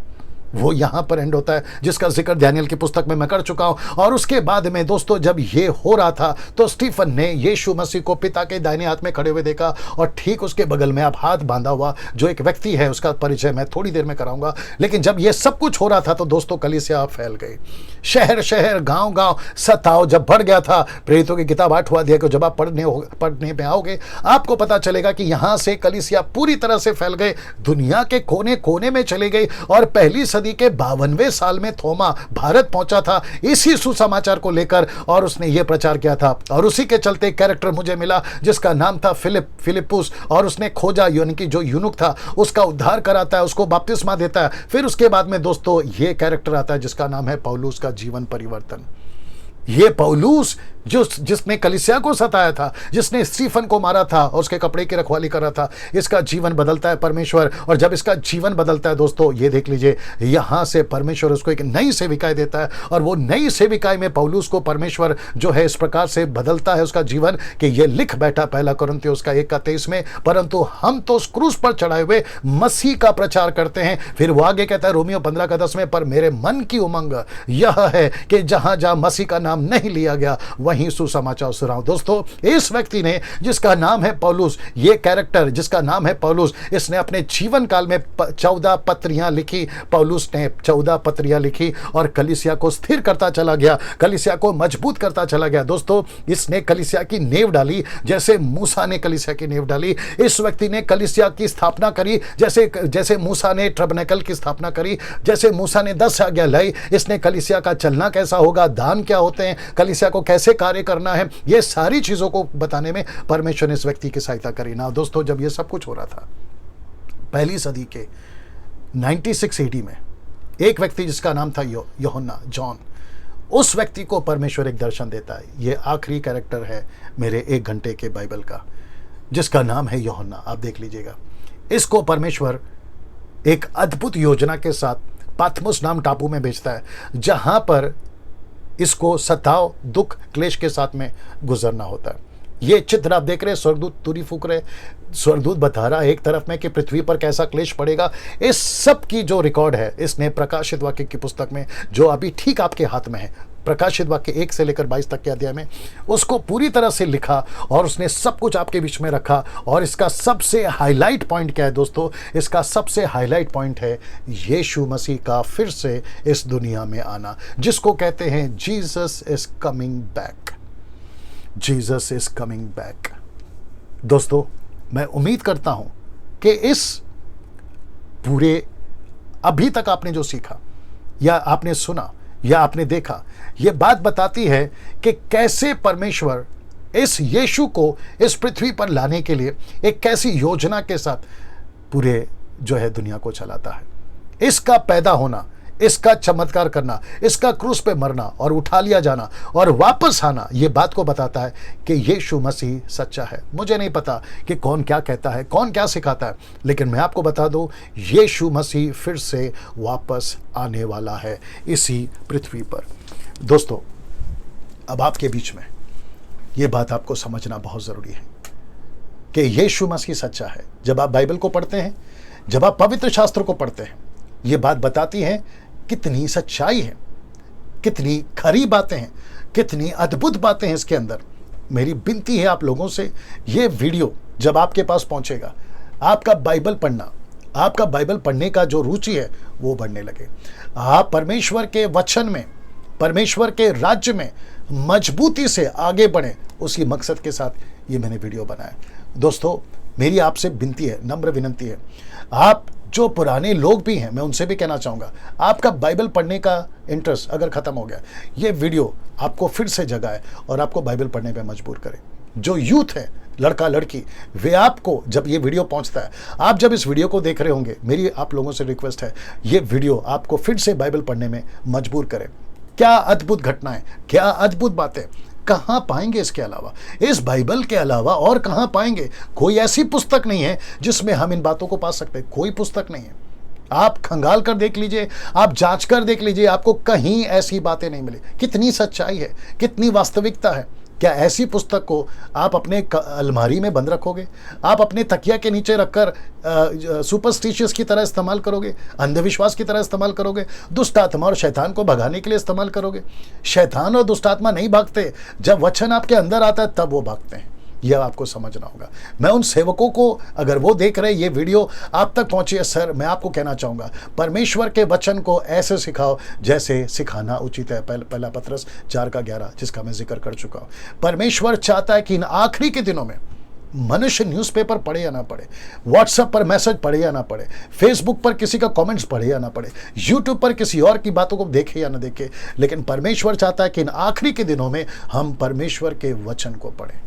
वो यहां पर एंड होता है, जिसका जिक्र दानियेल की पुस्तक में मैं कर चुका हूं। और उसके बाद में दोस्तों जब ये हो रहा था तो स्टीफन ने यीशु मसीह को पिता के दाहिने हाथ में खड़े हुए देखा, और ठीक उसके बगल में अब हाथ बांधा हुआ जो एक व्यक्ति है, उसका परिचय मैं थोड़ी देर में कराऊंगा। लेकिन जब ये सब कुछ हो रहा था तो दोस्तों कलीसिया फैल गई, शहर शहर, गांव गांव। सताव जब बढ़ गया था, प्रेरितों की किताब 8वां अध्याय को जब आप पढ़ने में आओगे, आपको पता चलेगा कि यहां से कलीसिया पूरी तरह से फैल गए, दुनिया के कोने कोने में चले गई। और पहली सदी के 52वें साल में थोमा भारत पहुंचा था इसी सुसमाचार को लेकर, और उसने यह प्रचार किया था। और उसी के चलते कैरेक्टर मुझे मिला जिसका नाम था फिलिपुस, और उसने खोजा, यानी कि जो यूनुक था उसका उद्धार कराता है, उसको बपतिस्मा देता है। फिर उसके बाद में दोस्तों ये कैरेक्टर आता है जिसका नाम है पौलुस का जीवन परिवर्तन। ये पौलुस जिसने कलीसिया को सताया था, जिसने स्टीफन को मारा था और उसके कपड़े की रखवाली कर रहा था, इसका जीवन बदलता है परमेश्वर। और जब इसका जीवन बदलता है दोस्तों, ये देख लीजिए, यहां से परमेश्वर उसको एक नई सेविकाई देता है। और वो नई सेविकाई में पौलुस को परमेश्वर जो है इस प्रकार से बदलता है उसका जीवन कि ये लिख बैठा 1 कुरिन्थियों 1:23 में, परंतु हम तो उस क्रूस पर चढ़ाए हुए मसीह का प्रचार करते हैं। फिर वो आगे कहता है रोमियो 15:10 में, पर मेरे मन की उमंग यह है कि जहां जहां मसीह का नाम नाम नहीं लिया गया वहीं सुसमाचार सुनाओ। दोस्तों, इस व्यक्ति ने जिसका नाम है पौलुस, ये कैरेक्टर जिसका नाम है पौलुस, इसने अपने जीवन काल में 14 पत्रियां लिखी। पौलुस ने 14 पत्रियां लिखी और कलीसिया को स्थिर करता चला गया, कलीसिया को मजबूत करता चला गया। दोस्तों, इसने कलीसिया की नींव डाली जैसे मूसा ने कलीसिया की नींव डाली। इस व्यक्ति ने कलीसिया की स्थापना करी जैसे मूसा ने टबरनेकल की स्थापना करी, जैसे मूसा ने 10 आज्ञा लाई। इसने कलीसिया का चलना कैसा होगा, दान क्या होते हैं, कलीसिया को कैसे कार्य करना है, ये सारी चीजों को बताने में परमेश्वर ने इस व्यक्ति की सहायता करी ना। दोस्तों, जब ये सब कुछ हो रहा था पहली सदी के 96 AD में, एक व्यक्ति जिसका नाम था यूहन्ना, जॉन, उस व्यक्ति को परमेश्वर एक दर्शन देता है। ये आखिरी कैरेक्टर है मेरे 1 घंटे के बाइबल का, जिसका नाम है यूहन्ना। आप देख लीजिएगा, इसको परमेश्वर एक अद्भुत योजना के साथ पाथमोस नाम टापू में भेजता है, जहां पर इसको सताव, दुख, क्लेश के साथ में गुजरना होता है। ये चित्र आप देख रहे हैं, स्वर्गदूत तुरी फूक रहे, स्वर्गदूत बता रहा है एक तरफ में कि पृथ्वी पर कैसा क्लेश पड़ेगा। इस सब की जो रिकॉर्ड है इसने प्रकाशित वाक्य की पुस्तक में, जो अभी ठीक आपके हाथ में है, प्रकाशित वाक्य 1 से लेकर 22 तक के अध्याय में, उसको पूरी तरह से लिखा और उसने सब कुछ आपके बीच में रखा। और इसका सबसे हाईलाइट पॉइंट क्या है दोस्तों? इसका सबसे हाईलाइट पॉइंट है यीशु मसीह का फिर से इस दुनिया में आना, जिसको कहते हैं Jesus is coming back. Jesus is coming back. दोस्तों, मैं उम्मीद करता हूं कि इस पूरे अभी तक आपने जो सीखा या आपने सुना या आपने देखा, यह बात बताती है कि कैसे परमेश्वर इस यीशु को इस पृथ्वी पर लाने के लिए एक कैसी योजना के साथ पूरे जो है दुनिया को चलाता है। इसका पैदा होना, इसका चमत्कार करना, इसका क्रूस पे मरना और उठा लिया जाना और वापस आना, ये बात को बताता है कि यीशु मसीह सच्चा है। मुझे नहीं पता कि कौन क्या कहता है, कौन क्या सिखाता है, लेकिन मैं आपको बता दूं, यीशु मसीह फिर से वापस आने वाला है इसी पृथ्वी पर। दोस्तों, अब आपके बीच में ये बात आपको समझना बहुत ज़रूरी है कि यीशु मसीह सच्चा है। जब आप बाइबल को पढ़ते हैं, जब आप पवित्र शास्त्र को पढ़ते हैं, ये बात बताती है कितनी सच्चाई है, कितनी खरी बातें हैं, कितनी अद्भुत बातें हैं इसके अंदर। मेरी विनती है आप लोगों से, ये वीडियो जब आपके पास पहुंचेगा, आपका बाइबल पढ़ना, आपका बाइबल पढ़ने का जो रुचि है वो बढ़ने लगे। आप परमेश्वर के वचन में, परमेश्वर के राज्य में मजबूती से आगे बढ़ें, उसी मकसद के साथ ये मैंने वीडियो बनाया। दोस्तों, मेरी आपसे विनती है, नम्र विनती है, आप जो पुराने लोग भी हैं, मैं उनसे भी कहना चाहूँगा, आपका बाइबल पढ़ने का इंटरेस्ट अगर ख़त्म हो गया, ये वीडियो आपको फिर से जगाए और आपको बाइबल पढ़ने पे मजबूर करे। जो यूथ है, लड़का लड़की, वे आपको जब ये वीडियो पहुंचता है, आप जब इस वीडियो को देख रहे होंगे, मेरी आप लोगों से रिक्वेस्ट है, ये वीडियो आपको फिर से बाइबल पढ़ने में मजबूर करे। क्या अद्भुत घटनाएं, क्या अद्भुत बातें, कहाँ पाएंगे इसके अलावा? इस बाइबल के अलावा और कहाँ पाएंगे? कोई ऐसी पुस्तक नहीं है जिसमें हम इन बातों को पा सकते, कोई पुस्तक नहीं है। आप खंगाल कर देख लीजिए, आप जांच कर देख लीजिए, आपको कहीं ऐसी बातें नहीं मिली। कितनी सच्चाई है, कितनी वास्तविकता है। क्या ऐसी पुस्तक को आप अपने अलमारी में बंद रखोगे? आप अपने तकिया के नीचे रखकर सुपरस्टिशियस की तरह इस्तेमाल करोगे, अंधविश्वास की तरह इस्तेमाल करोगे, दुष्ट आत्मा और शैतान को भगाने के लिए इस्तेमाल करोगे? शैतान और दुष्ट आत्मा नहीं भागते, जब वचन आपके अंदर आता है तब वो भागते हैं। यह आपको समझना होगा। मैं उन सेवकों को, अगर वो देख रहे ये वीडियो आप तक पहुंची है, सर, मैं आपको कहना चाहूँगा, परमेश्वर के वचन को ऐसे सिखाओ जैसे सिखाना उचित है। पहला पत्रस 4:11, जिसका मैं जिक्र कर चुका हूँ। परमेश्वर चाहता है कि इन आखिरी के दिनों में मनुष्य न्यूज़पेपर पढ़े या ना पढ़े, व्हाट्सएप पर मैसेज पढ़े या ना पढ़े, फेसबुक पर किसी का कमेंट्स पढ़े या ना पढ़े, यूट्यूब पर किसी और की बातों को देखे या ना देखे, लेकिन परमेश्वर चाहता है कि इन आखिरी के दिनों में हम परमेश्वर के वचन को पढ़ें,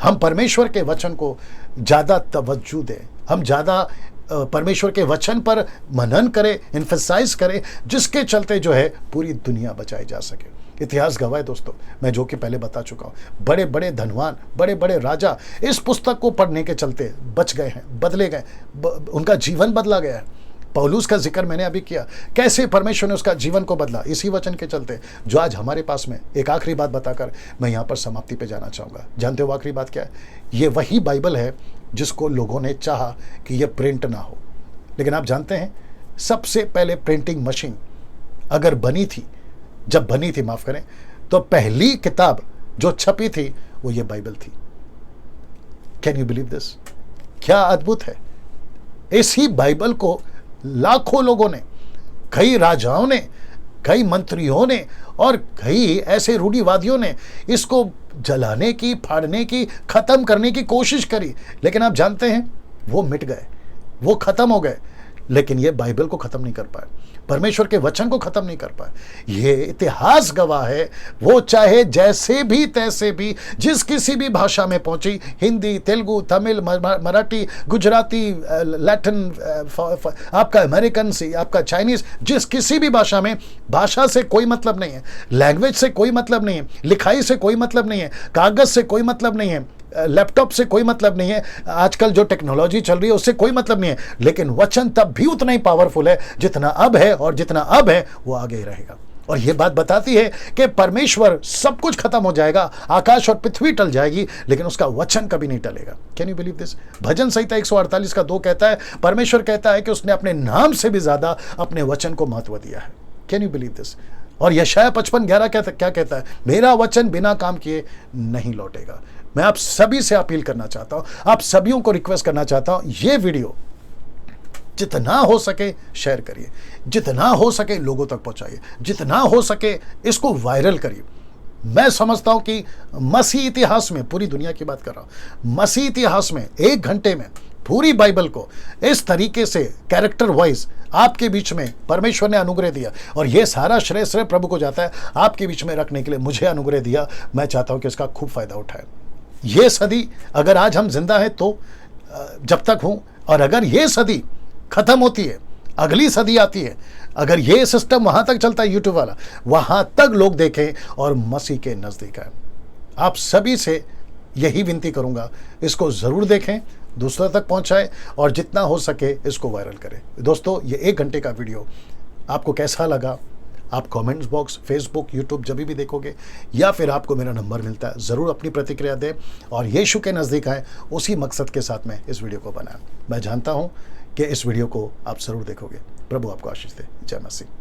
हम परमेश्वर के वचन को ज़्यादा तवज्जो दें, हम ज़्यादा परमेश्वर के वचन पर मनन करें, इन्फेसाइज करें, जिसके चलते जो है पूरी दुनिया बचाई जा सके। इतिहास गवाह है दोस्तों, मैं जो कि पहले बता चुका हूँ, बड़े बड़े धनवान, बड़े बड़े राजा इस पुस्तक को पढ़ने के चलते बच गए हैं, बदले गए, उनका जीवन बदला गया है। पौलुस का जिक्र मैंने अभी किया, कैसे परमेश्वर ने उसका जीवन को बदला इसी वचन के चलते, जो आज हमारे पास में। एक आखिरी बात बताकर मैं यहाँ पर समाप्ति पे जाना चाहूँगा। जानते हो आखिरी बात क्या है? ये वही बाइबल है जिसको लोगों ने चाहा कि ये प्रिंट ना हो, लेकिन आप जानते हैं सबसे पहले प्रिंटिंग मशीन अगर बनी थी, जब बनी थी, माफ़ करें, तो पहली किताब जो छपी थी वो ये बाइबल थी। Can you believe this? क्या अद्भुत है। इसी बाइबल को लाखों लोगों ने, कई राजाओं ने, कई मंत्रियों ने और कई ऐसे रूढ़िवादियों ने इसको जलाने की, फाड़ने की, खत्म करने की कोशिश करी, लेकिन आप जानते हैं वो मिट गए, वो खत्म हो गए। लेकिन ये बाइबल को खत्म नहीं कर पाए, परमेश्वर के वचन को खत्म नहीं कर पाए। ये इतिहास गवाह है, वो चाहे जैसे भी तैसे भी, जिस किसी भी भाषा में पहुंची, हिंदी, तेलुगु, तमिल, मराठी, गुजराती, लैटिन, आपका अमेरिकन से आपका चाइनीज, जिस किसी भी भाषा में, भाषा से कोई मतलब नहीं है, लैंग्वेज से कोई मतलब नहीं है, लिखाई से कोई मतलब नहीं है, कागज से कोई मतलब नहीं है, लैपटॉप से कोई मतलब नहीं है, आजकल जो टेक्नोलॉजी चल रही है उससे कोई मतलब नहीं है, लेकिन वचन तब भी उतना ही पावरफुल है जितना अब है, और जितना अब है वो आगे ही रहेगा। और यह बात बताती है कि परमेश्वर, सब कुछ खत्म हो जाएगा, आकाश और पृथ्वी टल जाएगी, लेकिन उसका वचन कभी नहीं टलेगा। Can you believe this? भजन संहिता 148 का 2 कहता है, परमेश्वर कहता है कि उसने अपने नाम से भी ज्यादा अपने वचन को महत्व दिया है। Can you believe this? और यशायाह 55:11 क्या कहता है? मेरा वचन बिना काम किए नहीं लौटेगा। मैं आप सभी से अपील करना चाहता हूं, आप सभी को रिक्वेस्ट करना चाहता हूं, ये वीडियो जितना हो सके शेयर करिए, जितना हो सके लोगों तक पहुंचाइए, जितना हो सके इसको वायरल करिए। मैं समझता हूं कि मसीह इतिहास में, पूरी दुनिया की बात कर रहा हूं, मसीह इतिहास में 1 घंटे में पूरी बाइबल को इस तरीके से कैरेक्टर वाइज आपके बीच में परमेश्वर ने अनुग्रह दिया, और ये सारा श्रेय प्रभु को जाता है, आपके बीच में रखने के लिए मुझे अनुग्रह दिया। मैं चाहता हूं कि इसका खूब फायदा उठाए। ये सदी, अगर आज हम जिंदा हैं तो जब तक हूं, और अगर ये सदी खत्म होती है, अगली सदी आती है, अगर ये सिस्टम वहां तक चलता है यूट्यूब वाला, वहां तक लोग देखें और मसीह के नजदीक आए। आप सभी से यही विनती करूंगा, इसको जरूर देखें, दूसरों तक पहुंचाएं, और जितना हो सके इसको वायरल करें। दोस्तों, ये 1 घंटे का वीडियो आपको कैसा लगा? आप कमेंट्स बॉक्स, फेसबुक, यूट्यूब जब भी देखोगे, या फिर आपको मेरा नंबर मिलता है, ज़रूर अपनी प्रतिक्रिया दें, और यीशु के नज़दीक आए, उसी मकसद के साथ मैं इस वीडियो को बनाया। मैं जानता हूं कि इस वीडियो को आप ज़रूर देखोगे। प्रभु आपको आशीष दे। जय मसीह।